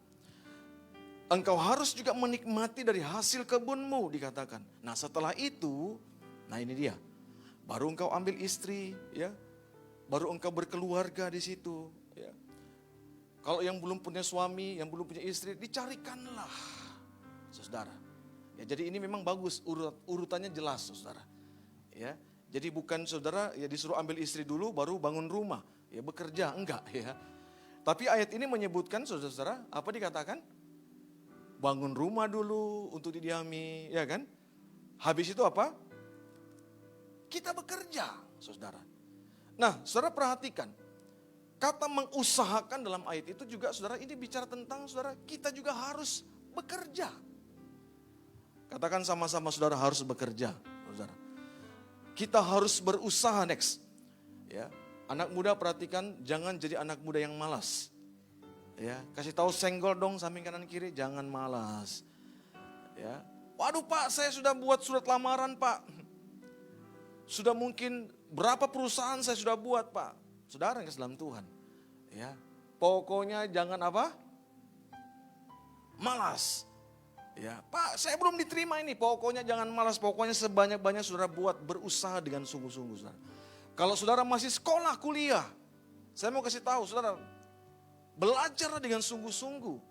Engkau harus juga menikmati dari hasil kebunmu, dikatakan. Nah setelah itu, nah ini dia. Baru engkau ambil istri, ya. Baru engkau berkeluarga di situ, ya. Kalau yang belum punya suami, yang belum punya istri, dicarikanlah, saudara. Ya, jadi ini memang bagus, urutannya jelas, saudara. Ya, jadi bukan saudara ya disuruh ambil istri dulu, baru bangun rumah, ya bekerja, enggak ya. Tapi ayat ini menyebutkan, saudara-saudara, apa dikatakan? Bangun rumah dulu untuk didiami, ya kan? Habis itu apa? Kita bekerja, saudara. Nah, saudara perhatikan. Kata mengusahakan dalam ayat itu juga, saudara, ini bicara tentang, saudara, kita juga harus bekerja. Katakan sama-sama, saudara, harus bekerja, saudara. Kita harus berusaha, next. Ya, anak muda perhatikan, jangan jadi anak muda yang malas. Ya, kasih tahu senggol dong samping kanan kiri, jangan malas. Ya, waduh Pak, saya sudah buat surat lamaran Pak. Sudah mungkin berapa perusahaan saya sudah buat Pak. Saudara yang dalam Tuhan. Ya, pokoknya jangan apa? Malas. Ya, Pak, saya belum diterima ini. Pokoknya jangan malas. Pokoknya sebanyak-banyak saudara buat, berusaha dengan sungguh-sungguh, saudara. Kalau saudara masih sekolah, kuliah, saya mau kasih tahu, saudara, belajarlah dengan sungguh-sungguh.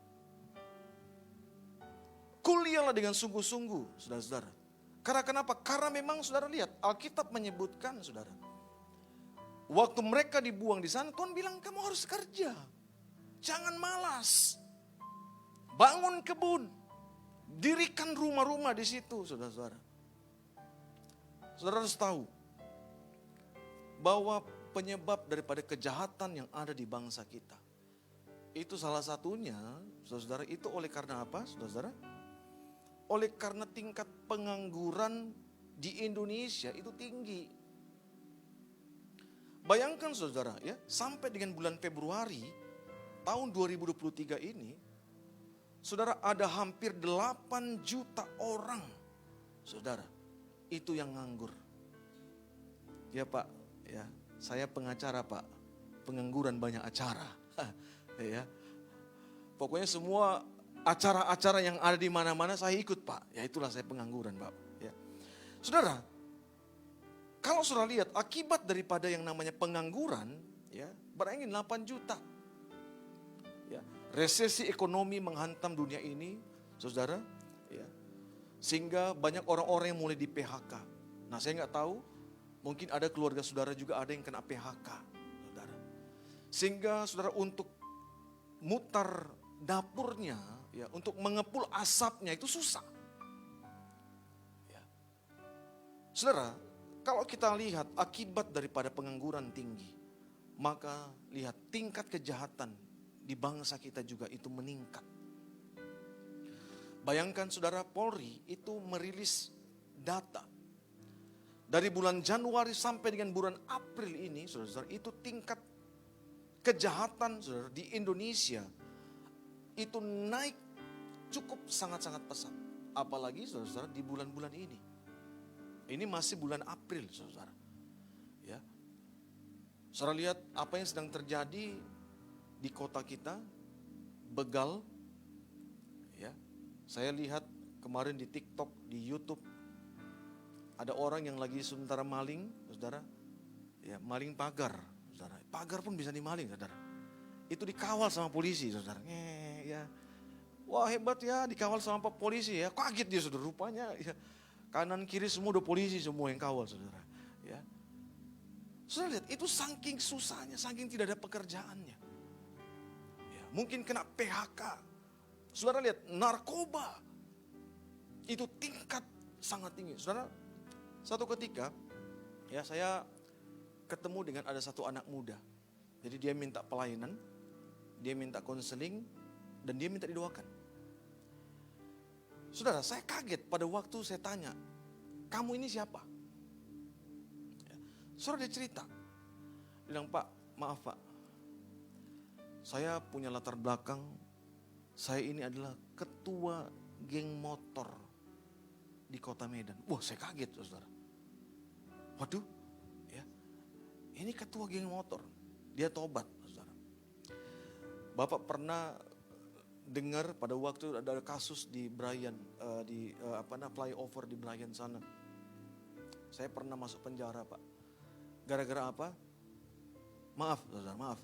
Kuliahlah dengan sungguh-sungguh, saudara-saudara. Karena kenapa? Karena memang saudara lihat, Alkitab menyebutkan, saudara, waktu mereka dibuang di sana, Tuhan bilang kamu harus kerja. Jangan malas. Bangun kebun. Dirikan rumah-rumah di situ, saudara-saudara. Saudara harus tahu bahwa penyebab daripada kejahatan yang ada di bangsa kita, itu salah satunya, saudara-saudara, itu oleh karena apa, saudara-saudara? Oleh karena tingkat pengangguran di Indonesia itu tinggi. Bayangkan saudara ya, sampai dengan bulan Februari tahun 2023 ini, saudara, ada hampir 8 juta orang, saudara, itu yang nganggur. Ya Pak, ya, saya pengacara Pak, pengangguran banyak acara. Ya, pokoknya semua acara-acara yang ada di mana-mana saya ikut Pak. Ya itulah saya pengangguran Pak. Ya. Saudara, kalau saudara lihat akibat daripada yang namanya pengangguran, ya, bayangin 8 juta. Ya, resesi ekonomi menghantam dunia ini, saudara. Ya, sehingga banyak orang-orang yang mulai di PHK. Nah saya nggak tahu, mungkin ada keluarga saudara juga ada yang kena PHK, saudara. Sehingga saudara untuk mutar dapurnya, ya, untuk mengepul asapnya itu susah. Ya. Saudara, kalau kita lihat akibat daripada pengangguran tinggi, maka lihat tingkat kejahatan di bangsa kita juga itu meningkat. Bayangkan saudara, Polri itu merilis data. Dari bulan Januari sampai dengan bulan April ini, saudara-saudara, itu tingkat kejahatan saudara di Indonesia itu naik cukup sangat-sangat pesat. Apalagi saudara-saudara di bulan-bulan ini. Ini masih bulan April, saudara. Ya. Saudara lihat apa yang sedang terjadi di kota kita, begal. Ya, saya lihat kemarin di TikTok, di YouTube, ada orang yang lagi sementara maling, saudara. Ya, maling pagar, saudara. Pagar pun bisa dimaling, saudara. Itu dikawal sama polisi, saudara. Ya. Wah, hebat ya, dikawal sama polisi ya. Kaget dia, saudara. Rupanya ya, kanan kiri semua udah polisi semua yang kawal, saudara. Ya. Saudara lihat, itu saking susahnya, saking tidak ada pekerjaannya. Ya, mungkin kena PHK. Saudara lihat, narkoba itu tingkat sangat tinggi. Saudara, satu ketika ya saya ketemu dengan ada satu anak muda. Jadi dia minta pelayanan, dia minta konseling, dan dia minta didoakan. Saudara, saya kaget pada waktu saya tanya, kamu ini siapa? Saudara, dia cerita, bilang, Pak, maaf Pak, saya punya latar belakang, saya ini adalah ketua geng motor di kota Medan. Wah, saya kaget, saudara. Waduh, ya, ini ketua geng motor, dia tobat, saudara. Bapak pernah dengar pada waktu ada kasus di Brian, flyover di Brian sana. Saya pernah masuk penjara, Pak. Gara-gara apa? Maaf, saudara, maaf.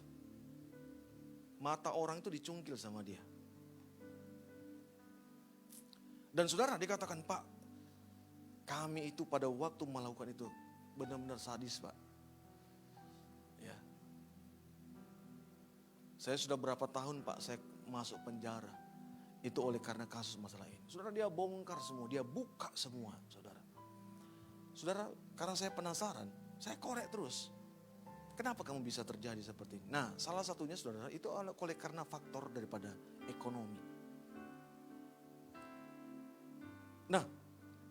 Mata orang itu dicungkil sama dia. Dan saudara dikatakan, Pak, kami itu pada waktu melakukan itu benar-benar sadis, Pak. Ya. Saya sudah berapa tahun, Pak, saya masuk penjara. Itu oleh karena kasus masalah ini. Saudara, dia bongkar semua, dia buka semua, saudara. Saudara, karena saya penasaran, saya korek terus. Kenapa kamu bisa terjadi seperti ini? Nah, salah satunya saudara, itu oleh karena faktor daripada ekonomi. Nah,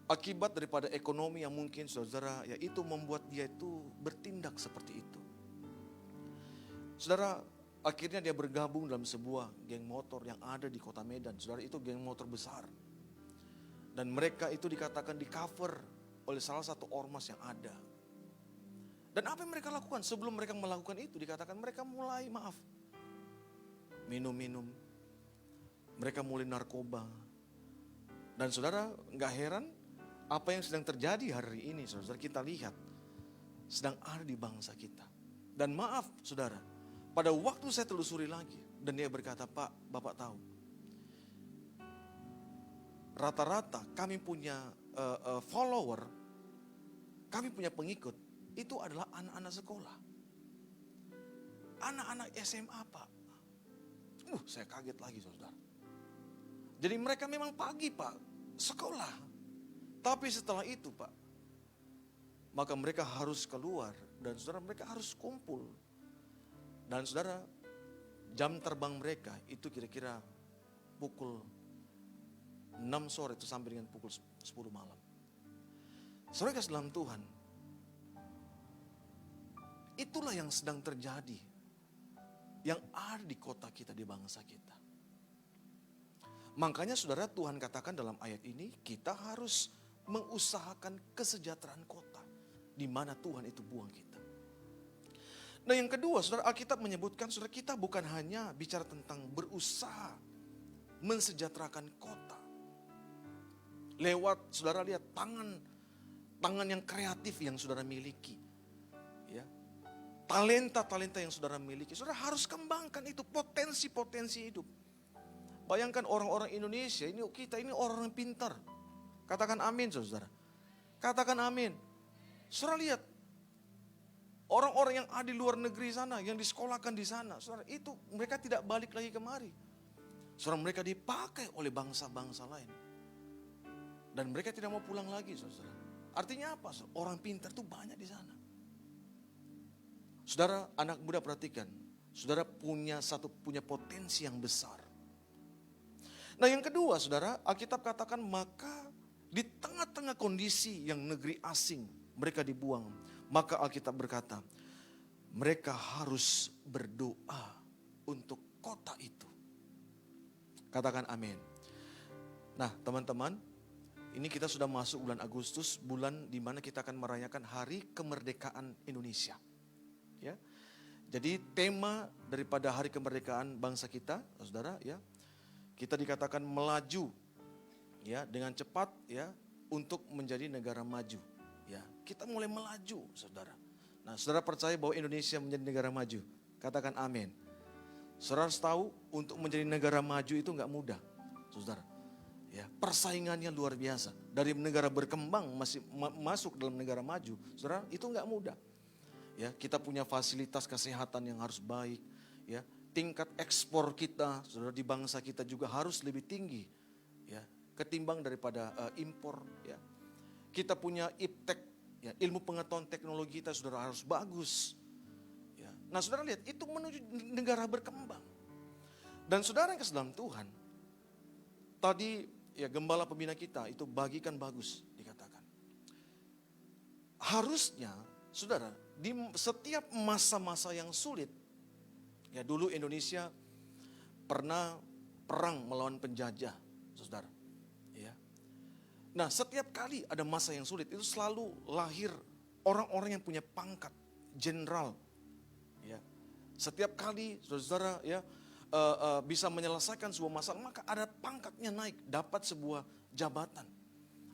akibat daripada ekonomi yang mungkin saudara, ya itu membuat dia itu bertindak seperti itu. Saudara, akhirnya dia bergabung dalam sebuah geng motor yang ada di kota Medan. Saudara, itu geng motor besar. Dan mereka itu dikatakan di cover oleh salah satu ormas yang ada. Dan apa yang mereka lakukan? Sebelum mereka melakukan itu dikatakan mereka mulai minum-minum. Mereka mulai narkoba. Dan saudara, nggak heran apa yang sedang terjadi hari ini, saudara, kita lihat sedang ada di bangsa kita. Dan maaf saudara, pada waktu saya telusuri lagi dan dia berkata, Pak, Bapak tahu, rata-rata kami punya follower, kami punya pengikut, itu adalah anak-anak sekolah. Anak-anak SMA, Pak. Saya kaget lagi, saudara. Jadi mereka memang pagi, Pak, sekolah. Tapi setelah itu, Pak, maka mereka harus keluar. Dan saudara, mereka harus kumpul. Dan saudara, jam terbang mereka itu kira-kira pukul 6 sore itu sampai dengan pukul 10 malam. Saudara kasih dalam Tuhan, itulah yang sedang terjadi, yang ada di kota kita, di bangsa kita. Makanya saudara, Tuhan katakan dalam ayat ini, kita harus mengusahakan kesejahteraan kota, di mana Tuhan itu buang kita. Nah yang kedua, saudara, Alkitab menyebutkan, saudara, kita bukan hanya bicara tentang berusaha mensejahterakan kota. Lewat, saudara lihat, tangan yang kreatif yang saudara miliki. Ya. Talenta-talenta yang saudara miliki. Saudara harus kembangkan itu, potensi-potensi hidup. Bayangkan orang-orang Indonesia, kita ini orang yang pintar. Katakan amin, saudara. Katakan amin. Saudara lihat, orang-orang yang ada di luar negeri sana, yang disekolahkan di sana, saudara, itu mereka tidak balik lagi kemari. Saudara, mereka dipakai oleh bangsa-bangsa lain. Dan mereka tidak mau pulang lagi, saudara. Artinya apa? Orang pintar itu banyak di sana. Saudara, anak muda perhatikan. Saudara punya potensi yang besar. Nah yang kedua, saudara, Alkitab katakan maka di tengah-tengah kondisi yang negeri asing mereka dibuang. Maka Alkitab berkata, mereka harus berdoa untuk kota itu. Katakan amin. Nah teman-teman, ini kita sudah masuk bulan Agustus, bulan di mana kita akan merayakan Hari Kemerdekaan Indonesia. Ya. Jadi tema daripada hari kemerdekaan bangsa kita, saudara, ya, kita dikatakan melaju, ya, dengan cepat, ya, untuk menjadi negara maju, ya. Kita mulai melaju, saudara. Nah, saudara percaya bahwa Indonesia menjadi negara maju? Katakan amin. Saudara harus tahu untuk menjadi negara maju itu nggak mudah, saudara. Ya, persaingannya luar biasa. Dari negara berkembang masuk dalam negara maju, saudara, itu nggak mudah. Ya, kita punya fasilitas kesehatan yang harus baik, ya. Tingkat ekspor kita, saudara, di bangsa kita juga harus lebih tinggi, ya, ketimbang daripada impor, ya. Kita punya iptek, ya, ilmu pengetahuan teknologi kita, saudara, harus bagus, ya. Nah, saudara lihat, itu menuju negara berkembang. Dan saudara yang kasih dalam Tuhan, tadi, ya, gembala pembina kita itu bagikan bagus dikatakan. Harusnya, saudara, di setiap masa-masa yang sulit, ya, dulu Indonesia pernah perang melawan penjajah, saudara. Ya. Nah, setiap kali ada masa yang sulit itu selalu lahir orang-orang yang punya pangkat jenderal. Ya. Setiap kali saudara, ya, bisa menyelesaikan sebuah masalah, maka ada pangkatnya naik, dapat sebuah jabatan.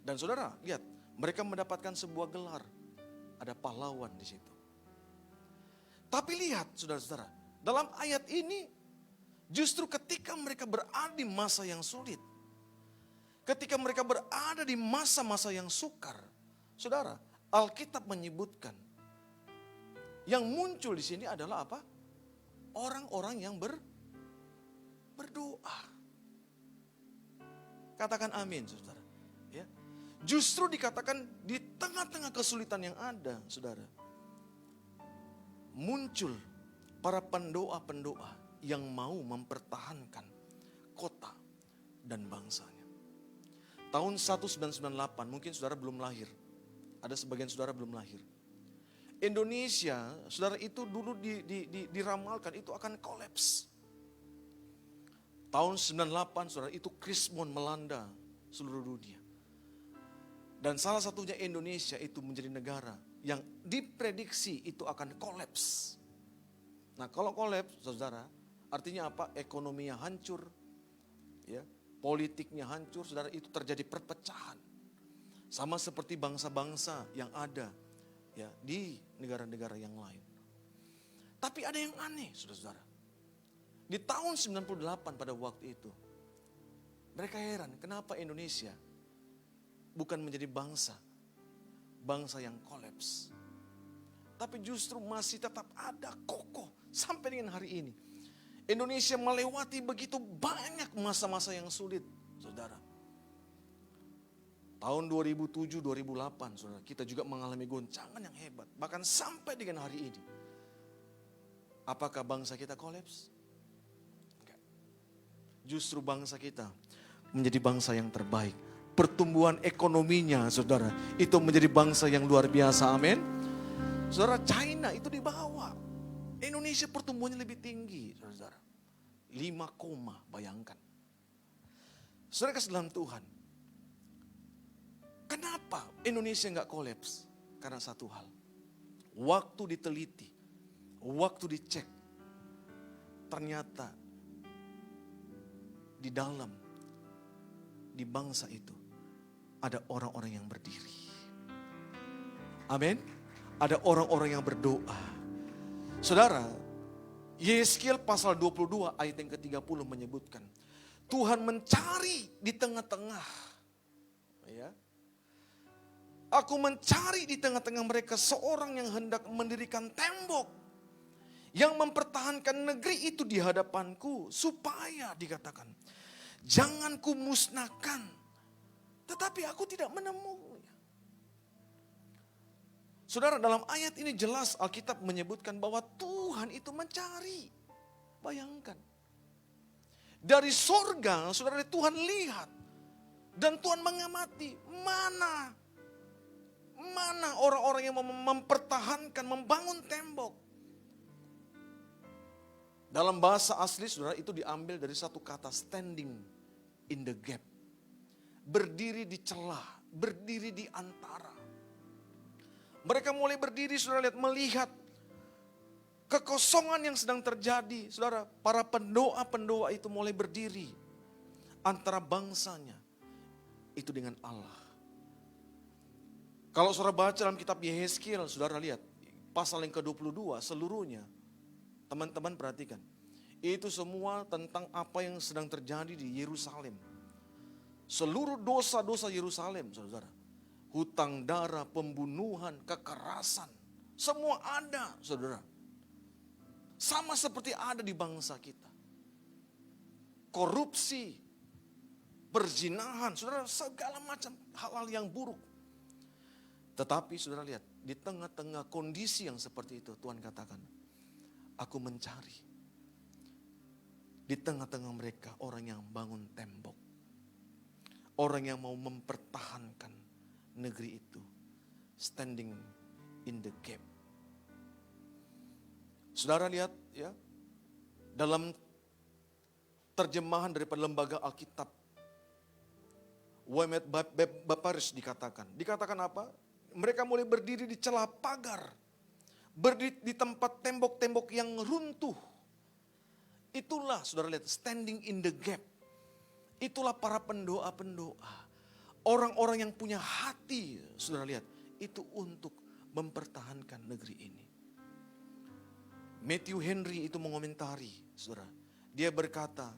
Dan saudara lihat, mereka mendapatkan sebuah gelar, ada pahlawan di situ. Tapi lihat saudara-saudara, dalam ayat ini justru ketika mereka berada di masa yang sulit, ketika mereka berada di masa-masa yang sukar, saudara, Alkitab menyebutkan yang muncul di sini adalah apa? Orang-orang yang berdoa. Katakan amin, saudara. Ya. Justru dikatakan di tengah-tengah kesulitan yang ada, saudara, muncul para pendoa-pendoa yang mau mempertahankan kota dan bangsanya. Tahun 1998, mungkin saudara belum lahir. Ada sebagian saudara belum lahir. Indonesia, saudara, itu dulu diramalkan itu akan kolaps. Tahun 98, saudara, itu krismon melanda seluruh dunia. Dan salah satunya Indonesia itu menjadi negara yang diprediksi itu akan kolaps. Nah, kalau kolaps, saudara, artinya apa? Ekonominya hancur, ya, politiknya hancur, saudara, itu terjadi perpecahan. Sama seperti bangsa-bangsa yang ada, ya, di negara-negara yang lain. Tapi ada yang aneh, saudara-saudara. Di tahun 98 pada waktu itu, mereka heran kenapa Indonesia bukan menjadi bangsa yang kolaps. Tapi justru masih tetap ada kokoh sampai dengan hari ini. Indonesia melewati begitu banyak masa-masa yang sulit, saudara. Tahun 2007-2008, saudara, kita juga mengalami goncangan yang hebat. Bahkan sampai dengan hari ini. Apakah bangsa kita kolaps? Enggak. Justru bangsa kita menjadi bangsa yang terbaik. Pertumbuhan ekonominya, saudara, itu menjadi bangsa yang luar biasa, amin. Saudara, China itu di bawah. Indonesia pertumbuhannya lebih tinggi, saudara. 5, bayangkan. Saudara kasih dalam Tuhan. Kenapa Indonesia nggak kolaps? Karena satu hal. Waktu diteliti, waktu dicek, ternyata di dalam, di bangsa itu, ada orang-orang yang berdiri. Amin. Ada orang-orang yang berdoa. Saudara, Yeskiel pasal 22 ayat yang ke-30 menyebutkan, Tuhan mencari di tengah-tengah. Ya. Aku mencari di tengah-tengah mereka seorang yang hendak mendirikan tembok, yang mempertahankan negeri itu di hadapanku, supaya dikatakan, jangan kumusnahkan, tetapi aku tidak menemunya. Saudara, dalam ayat ini jelas Alkitab menyebutkan bahwa Tuhan itu mencari. Bayangkan. Dari sorga, saudara, Tuhan lihat. Dan Tuhan mengamati mana orang-orang yang mempertahankan, membangun tembok. Dalam bahasa asli, saudara, itu diambil dari satu kata standing in the gap. Berdiri di celah, berdiri di antara. Mereka mulai berdiri, saudara lihat, melihat Kekosongan yang sedang terjadi, saudara, para pendoa-pendoa itu mulai berdiri antara bangsanya itu dengan Allah. Kalau saudara baca dalam kitab Yehezkiel, saudara lihat pasal yang ke-22 seluruhnya, teman-teman perhatikan. Itu semua tentang apa yang sedang terjadi di Yerusalem. Seluruh dosa-dosa Yerusalem, saudara. Hutang darah, pembunuhan, kekerasan, semua ada, saudara. Sama seperti ada di bangsa kita. Korupsi, perzinahan, saudara, segala macam hal-hal yang buruk. Tetapi saudara lihat, di tengah-tengah kondisi yang seperti itu, Tuhan katakan, aku mencari. Di tengah-tengah mereka orang yang bangun tembok. Orang yang mau mempertahankan negeri itu. Standing in the gap. Saudara lihat ya, dalam terjemahan daripada lembaga Alkitab, Wemet Baparis dikatakan apa? Mereka mulai berdiri di celah pagar, berdiri di tempat tembok-tembok yang runtuh. Itulah saudara lihat, standing in the gap. Itulah para pendoa-pendoa. Orang-orang yang punya hati, saudara lihat, itu untuk mempertahankan negeri ini. Matthew Henry itu mengomentari, saudara. Dia berkata,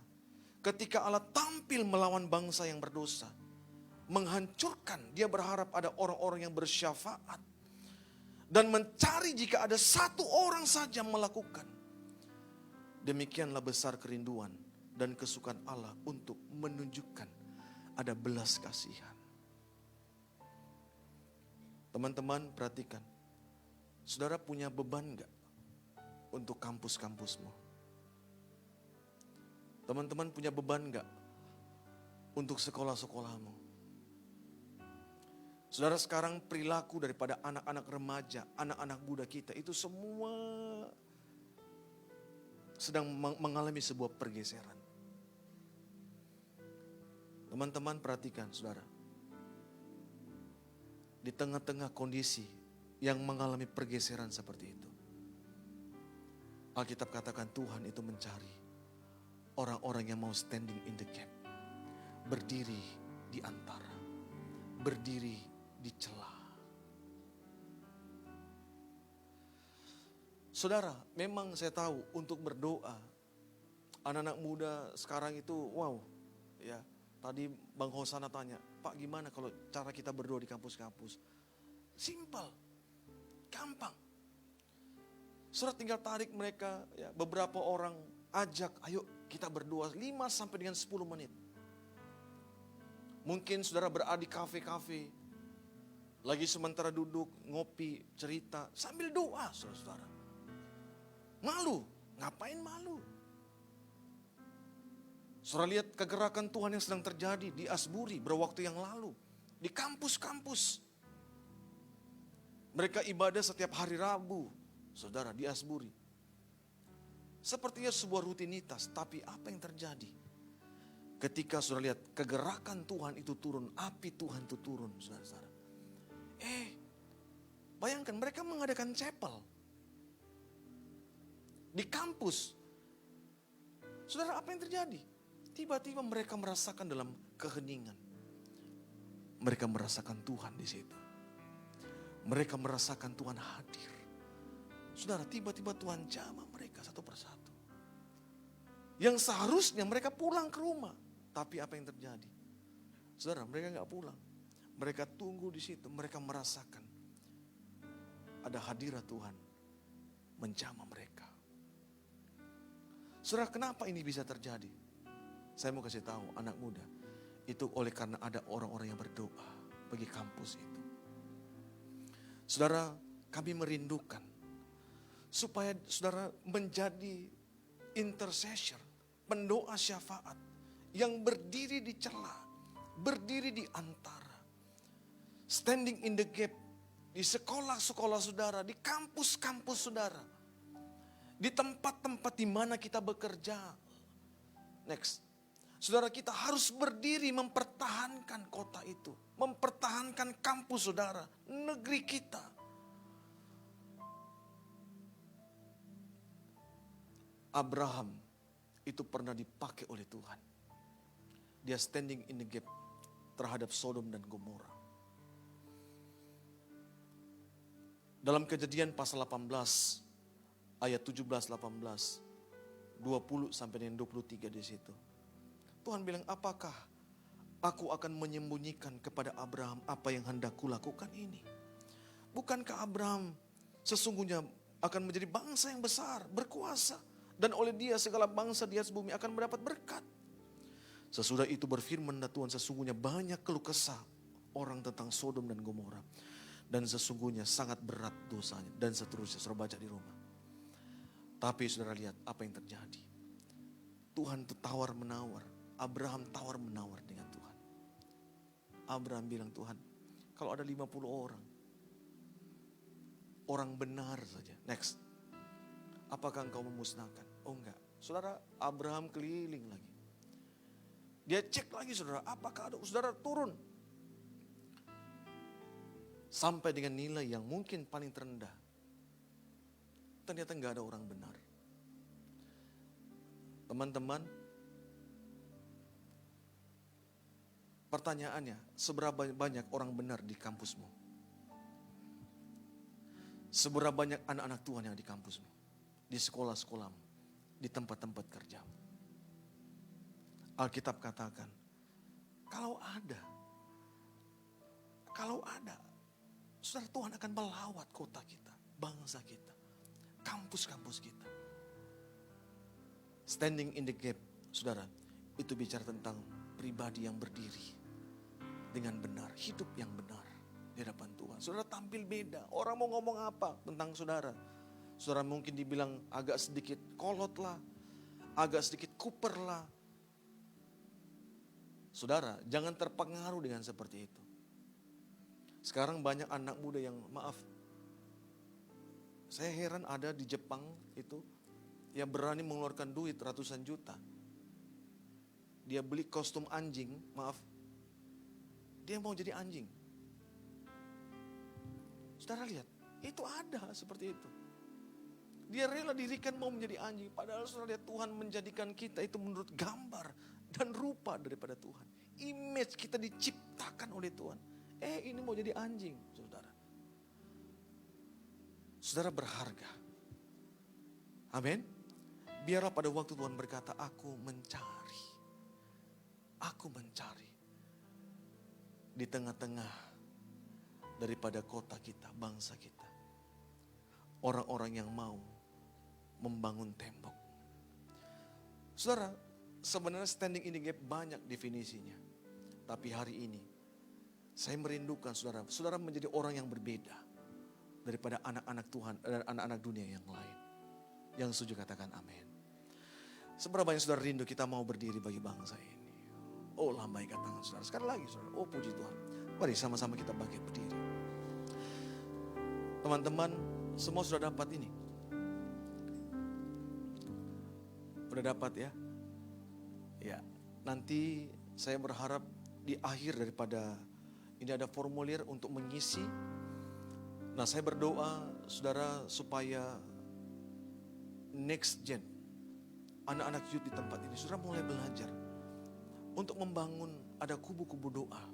ketika Allah tampil melawan bangsa yang berdosa, menghancurkan, dia berharap ada orang-orang yang bersyafaat. Dan mencari jika ada satu orang saja melakukan. Demikianlah besar kerinduan dan kesukaan Allah untuk menunjukkan ada belas kasihan. Teman-teman perhatikan, saudara punya beban gak untuk kampus-kampusmu? Teman-teman punya beban gak untuk sekolah-sekolahmu? Saudara, sekarang perilaku daripada anak-anak remaja, anak-anak muda kita itu semua sedang mengalami sebuah pergeseran. Teman-teman perhatikan, saudara. Di tengah-tengah kondisi yang mengalami pergeseran seperti itu, Alkitab katakan Tuhan itu mencari orang-orang yang mau standing in the gap. Berdiri di antara, berdiri di celah. Saudara, memang saya tahu untuk berdoa, anak-anak muda sekarang itu wow, ya. Tadi Bang Hosana tanya, Pak gimana kalau cara kita berdoa di kampus-kampus? Simpel, gampang. Saudara tinggal tarik mereka, ya, beberapa orang ajak, ayo kita berdoa 5 sampai dengan 10 menit. Mungkin saudara berada di kafe-kafe, lagi sementara duduk, ngopi, cerita, sambil doa saudara. Malu, ngapain malu? Saudara lihat kegerakan Tuhan yang sedang terjadi di Asbury beberapa waktu yang lalu. Di kampus-kampus. Mereka ibadah setiap hari Rabu, saudara, di Asbury. Sepertinya sebuah rutinitas, tapi apa yang terjadi? Ketika saudara lihat kegerakan Tuhan itu turun, api Tuhan itu turun, saudara-saudara. Bayangkan mereka mengadakan chapel di kampus. Saudara, apa yang terjadi? Tiba-tiba mereka merasakan dalam keheningan. Mereka merasakan Tuhan di situ. Mereka merasakan Tuhan hadir. Saudara, tiba-tiba Tuhan jamah mereka satu persatu. Yang seharusnya mereka pulang ke rumah. Tapi apa yang terjadi? Saudara, mereka gak pulang. Mereka tunggu di situ. Mereka merasakan ada hadirat Tuhan menjamah mereka. Saudara, kenapa ini bisa terjadi? Saya mau kasih tahu anak muda, itu oleh karena ada orang-orang yang berdoa bagi kampus itu. Saudara, kami merindukan supaya saudara menjadi intercessor, pendoa syafaat yang berdiri di celah, berdiri di antara, standing in the gap di sekolah-sekolah saudara, di kampus-kampus saudara, di tempat-tempat di mana kita bekerja. Next. Saudara, kita harus berdiri mempertahankan kota itu. Mempertahankan kampus saudara, negeri kita. Abraham itu pernah dipakai oleh Tuhan. Dia standing in the gap terhadap Sodom dan Gomora. Dalam Kejadian pasal 18 ayat 17, 18, 20 sampai dengan 23 di situ. Tuhan bilang, apakah aku akan menyembunyikan kepada Abraham apa yang hendak kulakukan ini? Bukankah Abraham sesungguhnya akan menjadi bangsa yang besar, berkuasa, dan oleh dia segala bangsa di atas bumi akan mendapat berkat. Sesudah itu berfirman Tuhan, sesungguhnya banyak keluh kesah orang tentang Sodom dan Gomora, dan sesungguhnya sangat berat dosanya, dan seterusnya. Saudara baca di rumah. Tapi saudara lihat apa yang terjadi. Tuhan itu tawar menawar. Abraham tawar menawar dengan Tuhan. Abraham bilang, Tuhan, kalau ada 50 orang benar saja. Next. Apakah engkau memusnahkan? Oh enggak. Saudara, Abraham keliling lagi. Dia cek lagi saudara, apakah ada saudara turun. Sampai dengan nilai yang mungkin paling terendah. Ternyata enggak ada orang benar. Teman-teman, pertanyaannya, seberapa banyak orang benar di kampusmu? Seberapa banyak anak-anak Tuhan yang ada di kampusmu? Di sekolah-sekolahmu, di tempat-tempat kerjamu. Alkitab katakan, kalau ada, saudara, Tuhan akan melawat kota kita, bangsa kita, kampus-kampus kita. Standing in the gap, saudara, itu bicara tentang pribadi yang berdiri dengan benar, hidup yang benar di hadapan Tuhan. Saudara tampil beda, orang mau ngomong apa tentang saudara. Saudara mungkin dibilang agak sedikit kolot lah, agak sedikit kuper lah. Saudara, jangan terpengaruh dengan seperti itu. Sekarang banyak anak muda yang, maaf, saya heran ada di Jepang itu yang berani mengeluarkan duit ratusan juta. Dia beli kostum anjing, maaf, dia mau jadi anjing. Saudara lihat, itu ada seperti itu. Dia rela dirikan mau menjadi anjing. Padahal saudara lihat, Tuhan menjadikan kita itu menurut gambar dan rupa daripada Tuhan. Image kita diciptakan oleh Tuhan. Ini mau jadi anjing, saudara. Saudara berharga. Amin. Biarlah pada waktu Tuhan berkata, aku mencari di tengah-tengah daripada kota kita, bangsa kita, orang-orang yang mau membangun tembok. Saudara, sebenarnya standing in the gap banyak definisinya. Tapi hari ini saya merindukan saudara menjadi orang yang berbeda daripada anak-anak Tuhan dan anak-anak dunia yang lain. Yang setuju katakan amin. Seberapa banyak saudara rindu kita mau berdiri bagi bangsa ini. Oh, lambaikan tangan saudara. Sekali lagi saudara, oh puji Tuhan. Mari sama-sama kita bangkit berdiri. Teman-teman, semua sudah dapat ini. Udah dapat ya? Ya, nanti saya berharap di akhir daripada ini ada formulir untuk mengisi. Nah, saya berdoa saudara supaya next gen, anak-anak youth di tempat ini, saudara mulai belajar untuk membangun ada kubu-kubu doa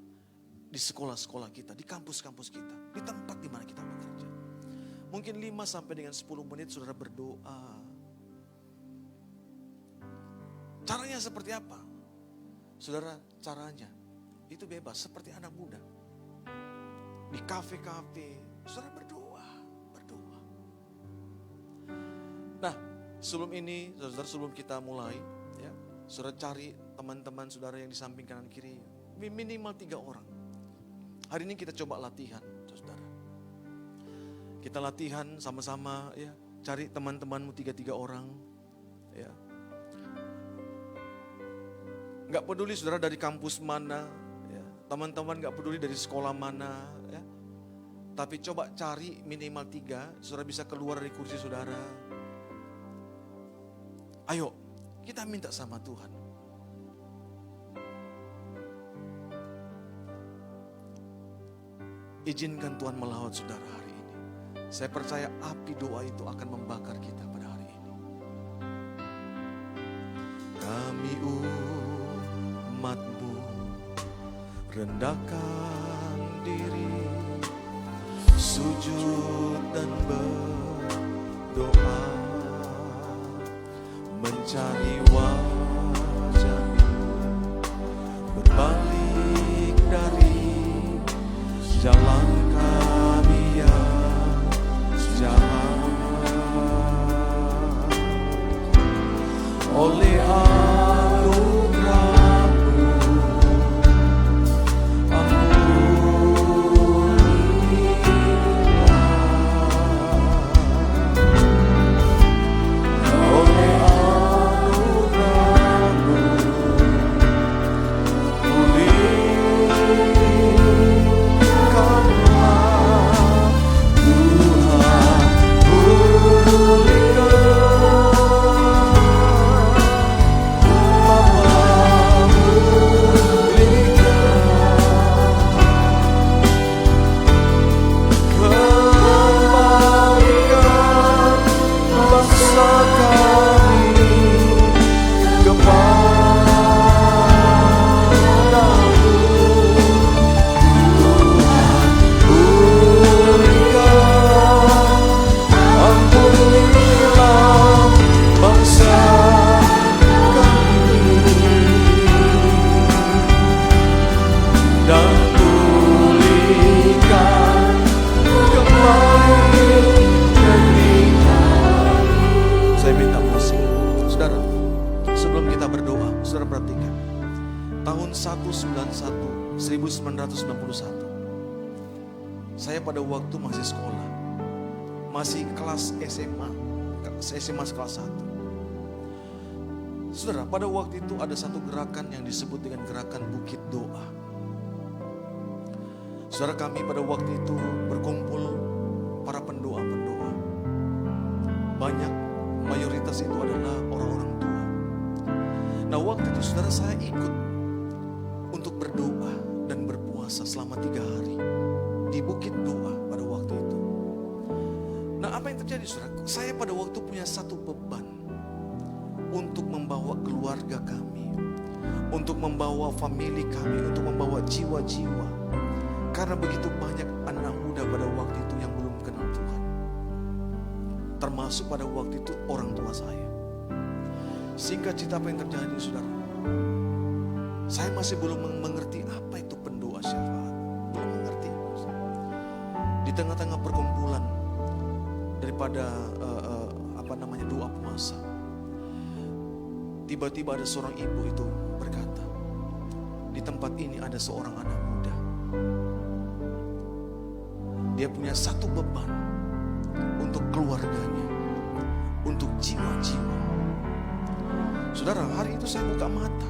di sekolah-sekolah kita, di kampus-kampus kita, di tempat di mana kita bekerja. Mungkin 5 sampai dengan 10 menit saudara berdoa. Caranya seperti apa? Saudara, caranya itu bebas seperti anak muda. Di kafe-kafe, saudara berdoa. Nah, sebelum ini, saudara, sebelum kita mulai, ya, saudara cari teman-teman saudara yang di samping kanan kiri, minimal 3 orang. Hari ini kita coba latihan, saudara. Kita latihan sama-sama, ya, cari teman-temanmu 3 orang, ya. Gak peduli saudara dari kampus mana, ya. Teman-teman gak peduli dari sekolah mana, ya. Tapi coba cari minimal 3, saudara bisa keluar dari kursi saudara. Ayo, kita minta sama Tuhan. Izinkan Tuhan melawat saudara hari ini. Saya percaya api doa itu akan membakar kita pada hari ini. rendahkan diri, sujud dan berdoa, mencari wajah-Mu, berbalik dari jalan kami yang jahat. Oleh anugerah-Mu perhatikan. Tahun 1991, saya pada waktu masih sekolah, masih kelas SMA kelas 1. Saudara, pada waktu itu ada satu gerakan yang disebut dengan gerakan Bukit Doa. Saudara, kami pada waktu itu berkumpul para pendoa-pendoa. Banyak, mayoritas itu adalah orang-orang tua. Nah, waktu itu saudara, saya ikut untuk berdoa dan berpuasa selama 3 hari di Bukit Doa pada waktu itu. Nah, apa yang terjadi saudara? Saya pada waktu punya satu beban untuk membawa keluarga kami, untuk membawa famili kami, untuk membawa jiwa-jiwa. Karena begitu banyak anak muda pada waktu itu yang belum kenal Tuhan. Termasuk pada waktu itu orang tua saya. Singkat cerita, apa yang terjadi saudara? Saya masih belum mengerti apa itu pendoa syafaat. Belum mengerti. Di tengah-tengah perkumpulan daripada doa puasa, tiba-tiba ada seorang ibu itu berkata, di tempat ini ada seorang anak muda. Dia punya satu beban untuk keluarganya, untuk jiwa-jiwa. Saudara, hari itu saya buka mata,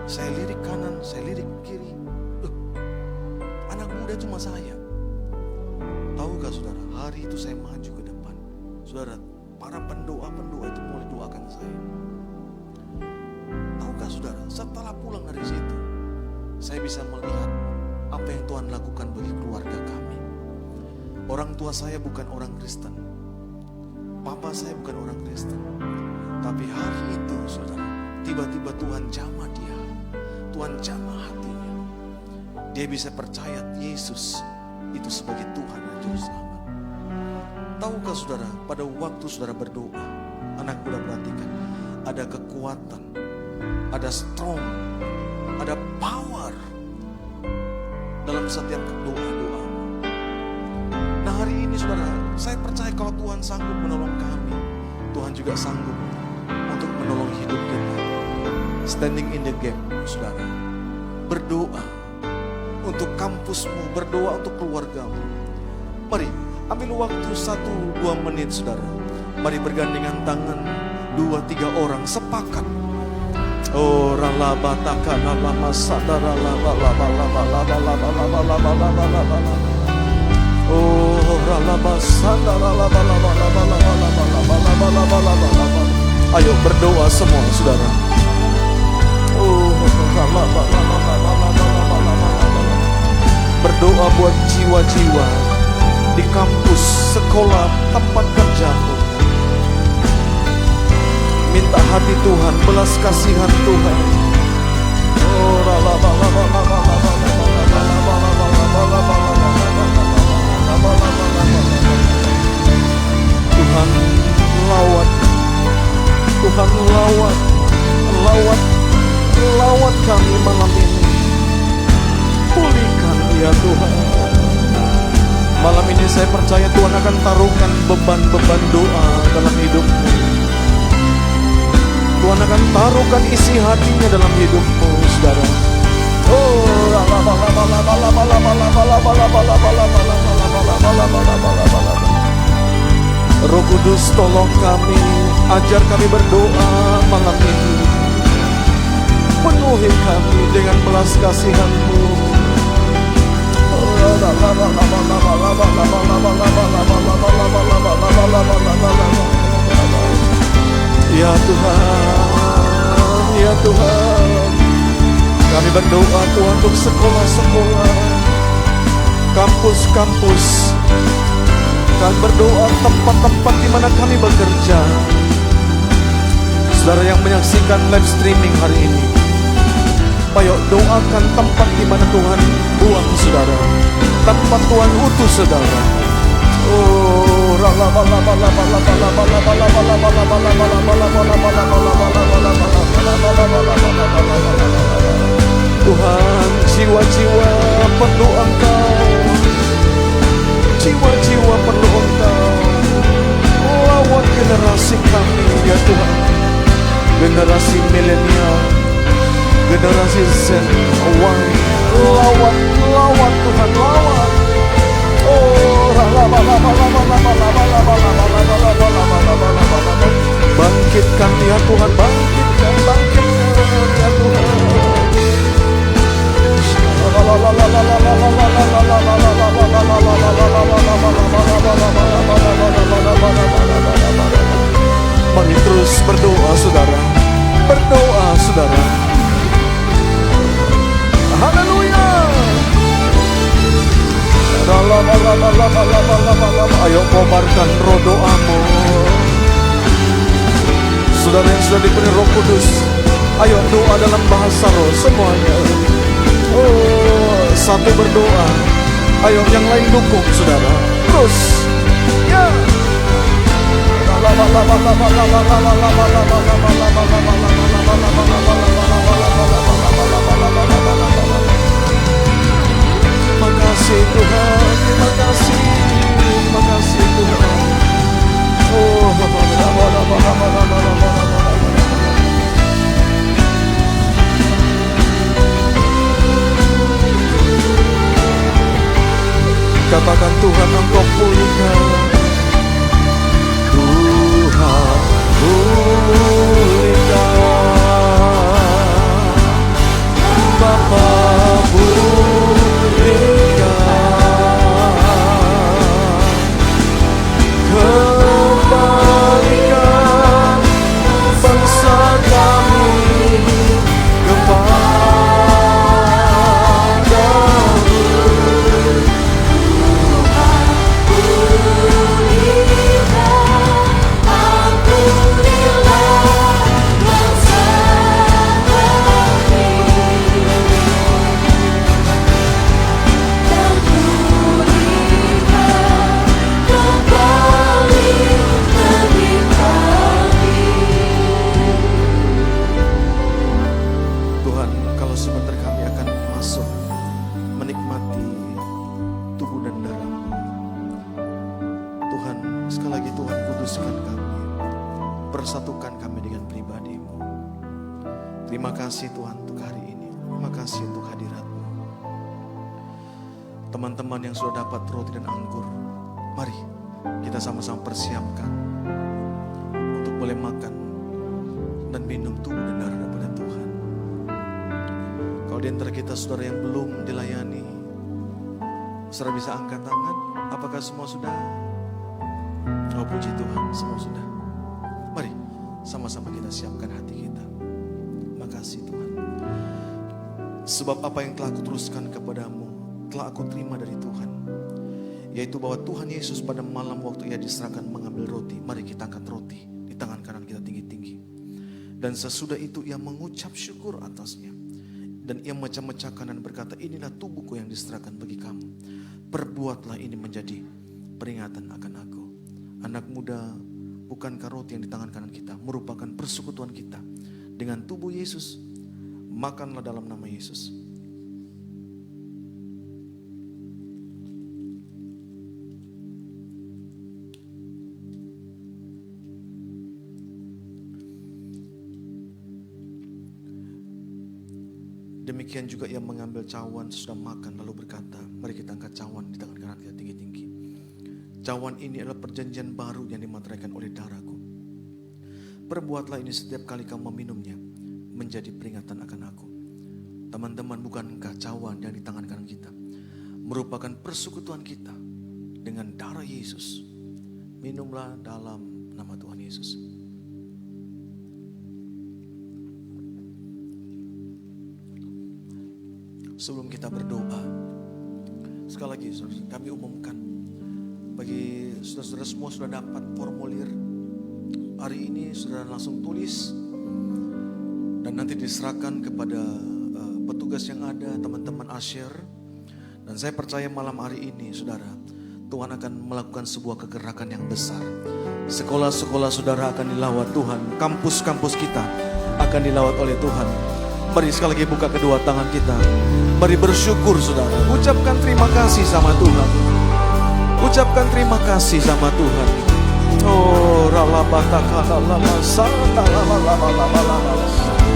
saya lirik kanan, saya lirik kiri. Anak muda cuma saya. Tahukah saudara, hari itu saya maju ke depan. Saudara, para pendoa-pendoa itu mulai doakan saya. Tahukah saudara, setelah pulang dari situ, saya bisa melihat apa yang Tuhan lakukan bagi keluarga kami. Orang tua saya bukan orang Kristen, papa saya bukan orang Kristen. Tapi hari itu saudara, tiba-tiba Tuhan jamah dia, Tuhan jamah hatinya. Dia bisa percaya Yesus itu sebagai Tuhan dan Juru Selamat. Tahukah saudara, pada waktu saudara berdoa, anak muda perhatikan, ada kekuatan, ada strong, ada power dalam setiap doa-doa. Nah, hari ini saudara, saya percaya kalau Tuhan sanggup menolong kami, Tuhan juga sanggup untuk menolong hidup kita. Standing in the gap, saudara. Berdoa untuk kampusmu, berdoa untuk keluargamu. Mari, ambil waktu 1-2 menit saudara. Mari bergandengan tangan, 2-3 orang sepakat. Oh, ralabataka lama sadara lama. Oh, ralabasadara lama. Ayo berdoa semua saudara. Oh, berdoa buat jiwa-jiwa di kampus, sekolah, tempat kerjamu. Minta hati Tuhan, belas kasihan Tuhan. Tuhan lawat, Tuhan lawat, lawat, lawat kami malam ini. Pulihkan ya Tuhan. Malam ini saya percaya Tuhan akan taruhkan beban-beban doa dalam hidupmu. Tuhan akan taruhkan isi hatinya dalam hidupmu, saudara. Roh Kudus, tolong kami, ajar kami berdoa malam ini. Penuhi kami dengan belas kasihan-Mu. Ya Tuhan, ya Tuhan, kami berdoa Tuhan untuk sekolah-sekolah, kampus-kampus. Kami berdoa tempat-tempat di mana kami bekerja. Saudara yang menyaksikan live streaming hari ini, ayo doakan tempat di mana Tuhan buang saudara, tempat Tuhan utus saudara. Tuhan, jiwa-jiwa perlu Engkau, jiwa-jiwa perlu Engkau. Lawat generasi kami ya Tuhan, generasi milenial, generasi Z, Y. Lawat, lawat Tuhan, lawat. Bangkitkan ya Tuhan, bangkitkan, bangkitkan ya Tuhan. Mari terus berdoa saudara, berdoa saudara. Haleluya. Ayo kobarkan roh doamu. Saudara yang sudah diberi Roh Kudus, ayo doa dalam bahasa roh semuanya. Satu berdoa, ayo yang lain dukung saudara. Terus, ya. Makasih Tuhan, terima kasih, terima kasih Tuhan. Katakan Tuhan, Engkau pulihkan. Tuhan pulihkan, Bapa pulihkan, kembalikan bangsa kami kepadamu. Tuhan, kalau sebentar kami akan masuk menikmati tubuh dan darah-Mu. Tuhan, sekali lagi Tuhan kuduskan kami, persatukan kami dengan pribadi-Mu. Terima kasih Tuhan untuk hari ini, terima kasih untuk hadirat-Mu. Teman-teman yang sudah dapat roti dan anggur, mari kita sama-sama persiapkan untuk boleh makan dan minum tubuh dan darah daripada Tuhan. Kalau di antara kita saudara yang belum dilayani, saudara bisa angkat tangan. Apakah semua sudah? Oh puji Tuhan, semua sudah. Mari sama-sama kita siapkan hati kita. Makasih Tuhan. Sebab apa yang telah aku teruskan kepadamu telah aku terima dari Tuhan, yaitu bahwa Tuhan Yesus pada malam waktu Ia diserahkan mengambil roti. Mari kita angkat roti di tangan kanan kita tinggi-tinggi. Dan sesudah itu Ia mengucap syukur atasnya. Dan ia mecah-mecahkan dan berkata, inilah tubuhku yang diserahkan bagi kamu. Perbuatlah ini menjadi peringatan akan aku. Anak muda, bukankah roti yang di tangan kanan kita merupakan persekutuan kita dengan tubuh Yesus? Makanlah dalam nama Yesus. Demikian juga ia mengambil cawan sesudah makan lalu berkata, mari kita angkat cawan di tangan kanan kita tinggi-tinggi. Cawan ini adalah perjanjian baru yang dimateraikan oleh darahku. Perbuatlah ini setiap kali kamu meminumnya menjadi peringatan akan aku. Teman-teman, bukankah cawan yang di tangan kanan kita merupakan persekutuan kita dengan darah Yesus? Minumlah dalam nama Tuhan Yesus. Sebelum kita berdoa, sekali lagi saudara, kami umumkan bagi saudara-saudara semua sudah dapat formulir. Hari ini saudara langsung tulis dan nanti diserahkan kepada petugas yang ada, teman-teman Asher. Dan saya percaya malam hari ini saudara, Tuhan akan melakukan sebuah kegerakan yang besar. Sekolah-sekolah saudara akan dilawat Tuhan, kampus-kampus kita akan dilawat oleh Tuhan. Mari sekali lagi buka kedua tangan kita. Mari bersyukur saudara. Ucapkan terima kasih sama Tuhan. Ucapkan terima kasih sama Tuhan. Oh,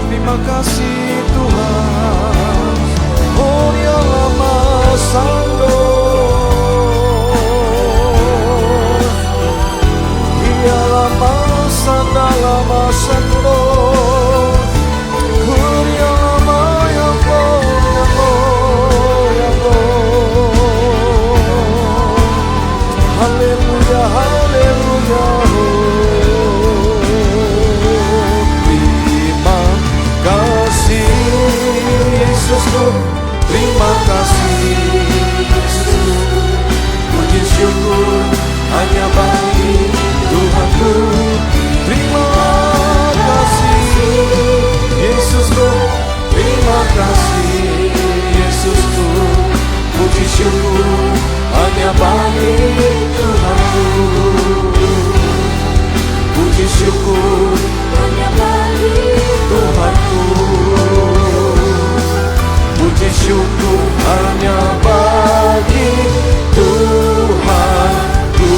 terima kasih Tuhan. Oh, ya lama sando. Ya lama sanda lama sando. Haleluya, haleluya. Terima kasih Yesusku, terima kasih Yesusku. Puji syukur hanya bagi Tuhanku. Terima kasih Yesusku, terima kasih Yesusku. Puji syukur hanya bagi Tuhanku. Puji syukur hanya bagi Tuhanku. Puji syukur hanya bagi Tuhanku.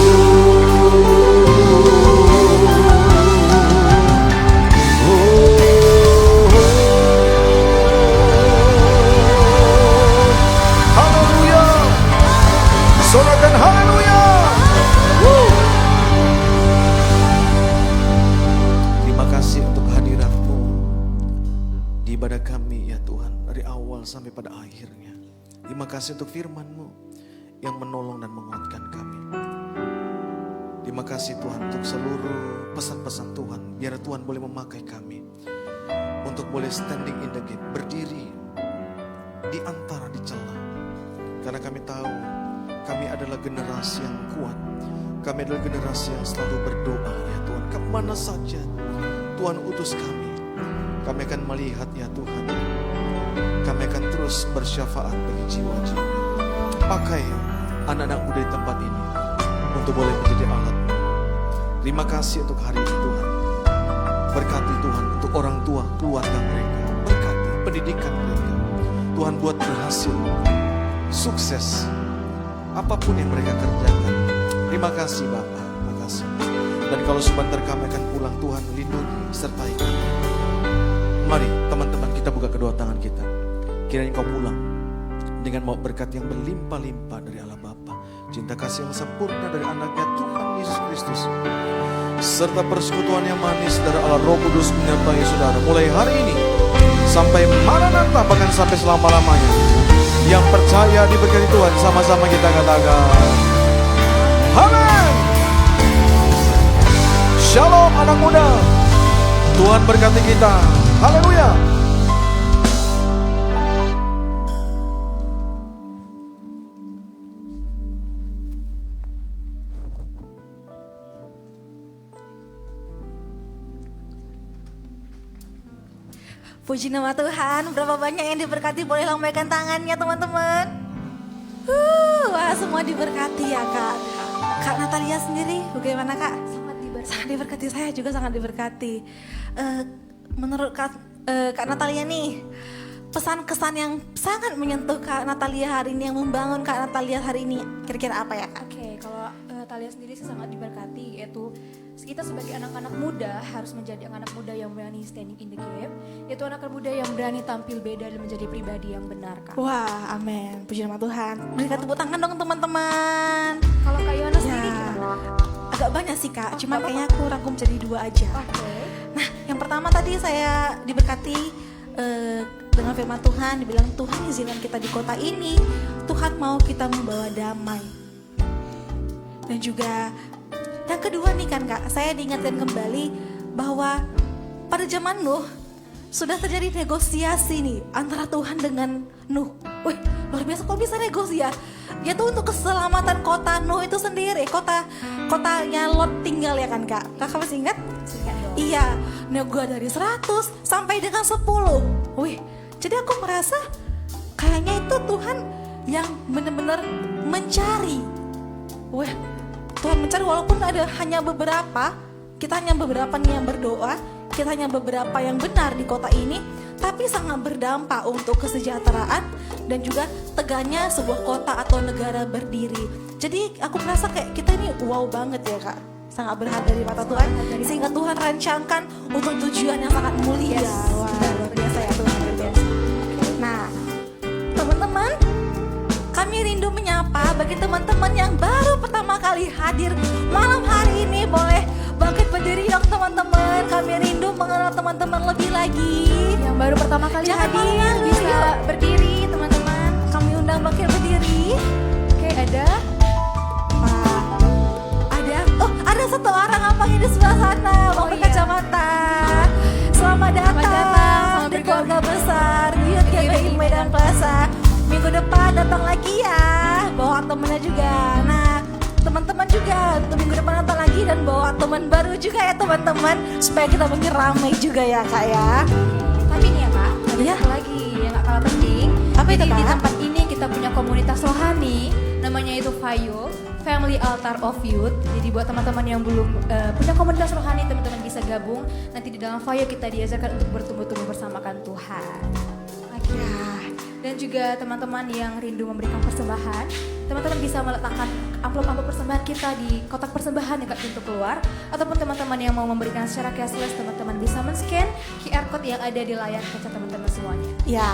Haleluya. Sorakan haleluya. Terima kasih untuk hadirat-Mu di ibadah kami ya Tuhan, dari awal sampai pada akhirnya. Terima kasih untuk firman-Mu yang menolong dan menguatkan kami. Terima kasih Tuhan untuk seluruh pesan-pesan Tuhan. Biar Tuhan boleh memakai kami untuk boleh standing in the gap, berdiri di antara, di celah. Karena kami tahu kami adalah generasi yang kuat. Kami adalah generasi yang selalu berdoa ya Tuhan. Kemana saja Tuhan utus kami, kami akan melihat ya Tuhan. Kami akan terus bersyafaat bagi jiwa-jiwa. Pakai anak-anak muda di tempat ini untuk boleh menjadi alat. Terima kasih untuk hari ini Tuhan. Berkati Tuhan untuk orang tua, keluarga mereka. Berkati pendidikan mereka. Tuhan buat berhasil, sukses, apapun yang mereka kerjakan. Terima kasih Bapa, terima kasih. Dan kalau sebentar kami akan pulang, Tuhan lindungi, sertai kami. Mari teman-teman kita buka kedua tangan kita. Kiranya kau pulang dengan mau berkat yang berlimpah-limpah dari Allah Bapa, cinta kasih yang sempurna dari anaknya Tuhan Yesus Kristus, serta persekutuan yang manis dari Allah Roh Kudus menyertai saudara mulai hari ini sampai Maranatha, bahkan sampai selama-lamanya. Yang percaya diberkati Tuhan, sama-sama kita katakan amin. Shalom anak muda, Tuhan berkati kita. Haleluya. Puji nama Tuhan, berapa banyak yang diberkati, boleh lambaikan tangannya teman-teman. Wah, semua diberkati ya Kak. Kak Natalia sendiri bagaimana Kak? Sangat diberkati, saya juga sangat diberkati. Menurut Kak Natalia nih, pesan kesan yang sangat menyentuh Kak Natalia hari ini, yang membangun Kak Natalia hari ini, kira-kira apa ya Kak? Oke, kalau Talia sendiri sih sangat diberkati, yaitu kita sebagai anak-anak muda harus menjadi anak muda yang berani standing in the gap, yaitu anak muda yang berani tampil beda dan menjadi pribadi yang benar Kak. Wah, amin. Puji nama Tuhan. Berikan tepuk tangan dong teman-teman. Kalau Kak Yohana sendiri Ya, gimana? agak banyak sih Kak, cuma kayaknya aku rangkum jadi 2 aja. Oke. Nah, yang pertama tadi saya diberkati dengan firman Tuhan, dibilang Tuhan izinkan kita di kota ini, Tuhan mau kita membawa damai. Dan juga yang kedua nih kan Kak, saya diingatkan kembali bahwa pada zaman Nuh sudah terjadi negosiasi nih antara Tuhan dengan Nuh. Wih, luar biasa, kok bisa negosiasi? Ya tuh untuk keselamatan kota Nuh itu sendiri, kotanya Lot tinggal ya kan Kak. Kakak masih ingat? Iya, nego dari 100 sampai dengan 10. Wih, jadi aku merasa kayaknya itu Tuhan yang benar-benar mencari. Wih, Tuhan mencari walaupun ada hanya beberapa, kita hanya beberapa nih yang berdoa, kita hanya beberapa yang benar di kota ini, tapi sangat berdampak untuk kesejahteraan dan juga tegaknya sebuah kota atau negara berdiri. Jadi aku merasa kayak kita ini wow banget ya Kak, sangat berharga di mata Tuhan, sehingga Tuhan rancangkan untuk tujuan yang sangat mulia. Wah, luar biasa ya Tuhan, luar biasa. Nah, teman-teman, kami rindu menyapa bagi teman-teman yang baru pertama kali hadir malam hari ini, boleh bangkit berdiri dong teman-teman. Kami rindu mengenal teman-teman lebih lagi. Yang baru pertama kali Jangan hadir malu-malu, bisa yuk. berdiri teman-teman. Kami undang bangkit berdiri. Oke, ada Ada satu orang abang di sebelah sana, bang berkacamata. Selamat datang selamat di bergabung. keluarga besar Youth GBI Medan Plaza. Minggu depan datang lagi ya, bawa temennya juga. Nah, teman-teman juga untuk minggu depan datang lagi dan bawa teman baru juga ya teman-teman, supaya kita makin ramai juga ya Kak ya. Tapi nih ya Kak, ada Iya. satu lagi yang gak kalah penting. Apa itu, Jadi di Kak? tempat ini kita punya komunitas rohani, namanya itu FAYO, Family Altar of Youth. Jadi buat teman-teman yang belum punya komunitas rohani, teman-teman bisa gabung. Nanti di dalam FAYO kita diajarkan untuk bertumbuh-tumbuh bersamakan Tuhan. Ya. Dan juga teman-teman yang rindu memberikan persembahan, teman-teman bisa meletakkan amplop-amplop persembahan kita di kotak persembahan dekat pintu keluar. Ataupun teman-teman yang mau memberikan secara cashless, teman-teman bisa men-scan QR code yang ada di layar kaca teman-teman semuanya. Ya,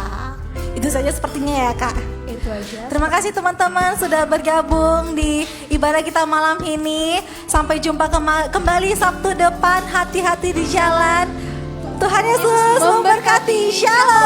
itu saja sepertinya ya Kak. Itu aja. Terima kasih teman-teman sudah bergabung di ibadah kita malam ini. Sampai jumpa kembali Sabtu depan. Hati-hati di jalan. Tuhan Yesus memberkati. Shalom.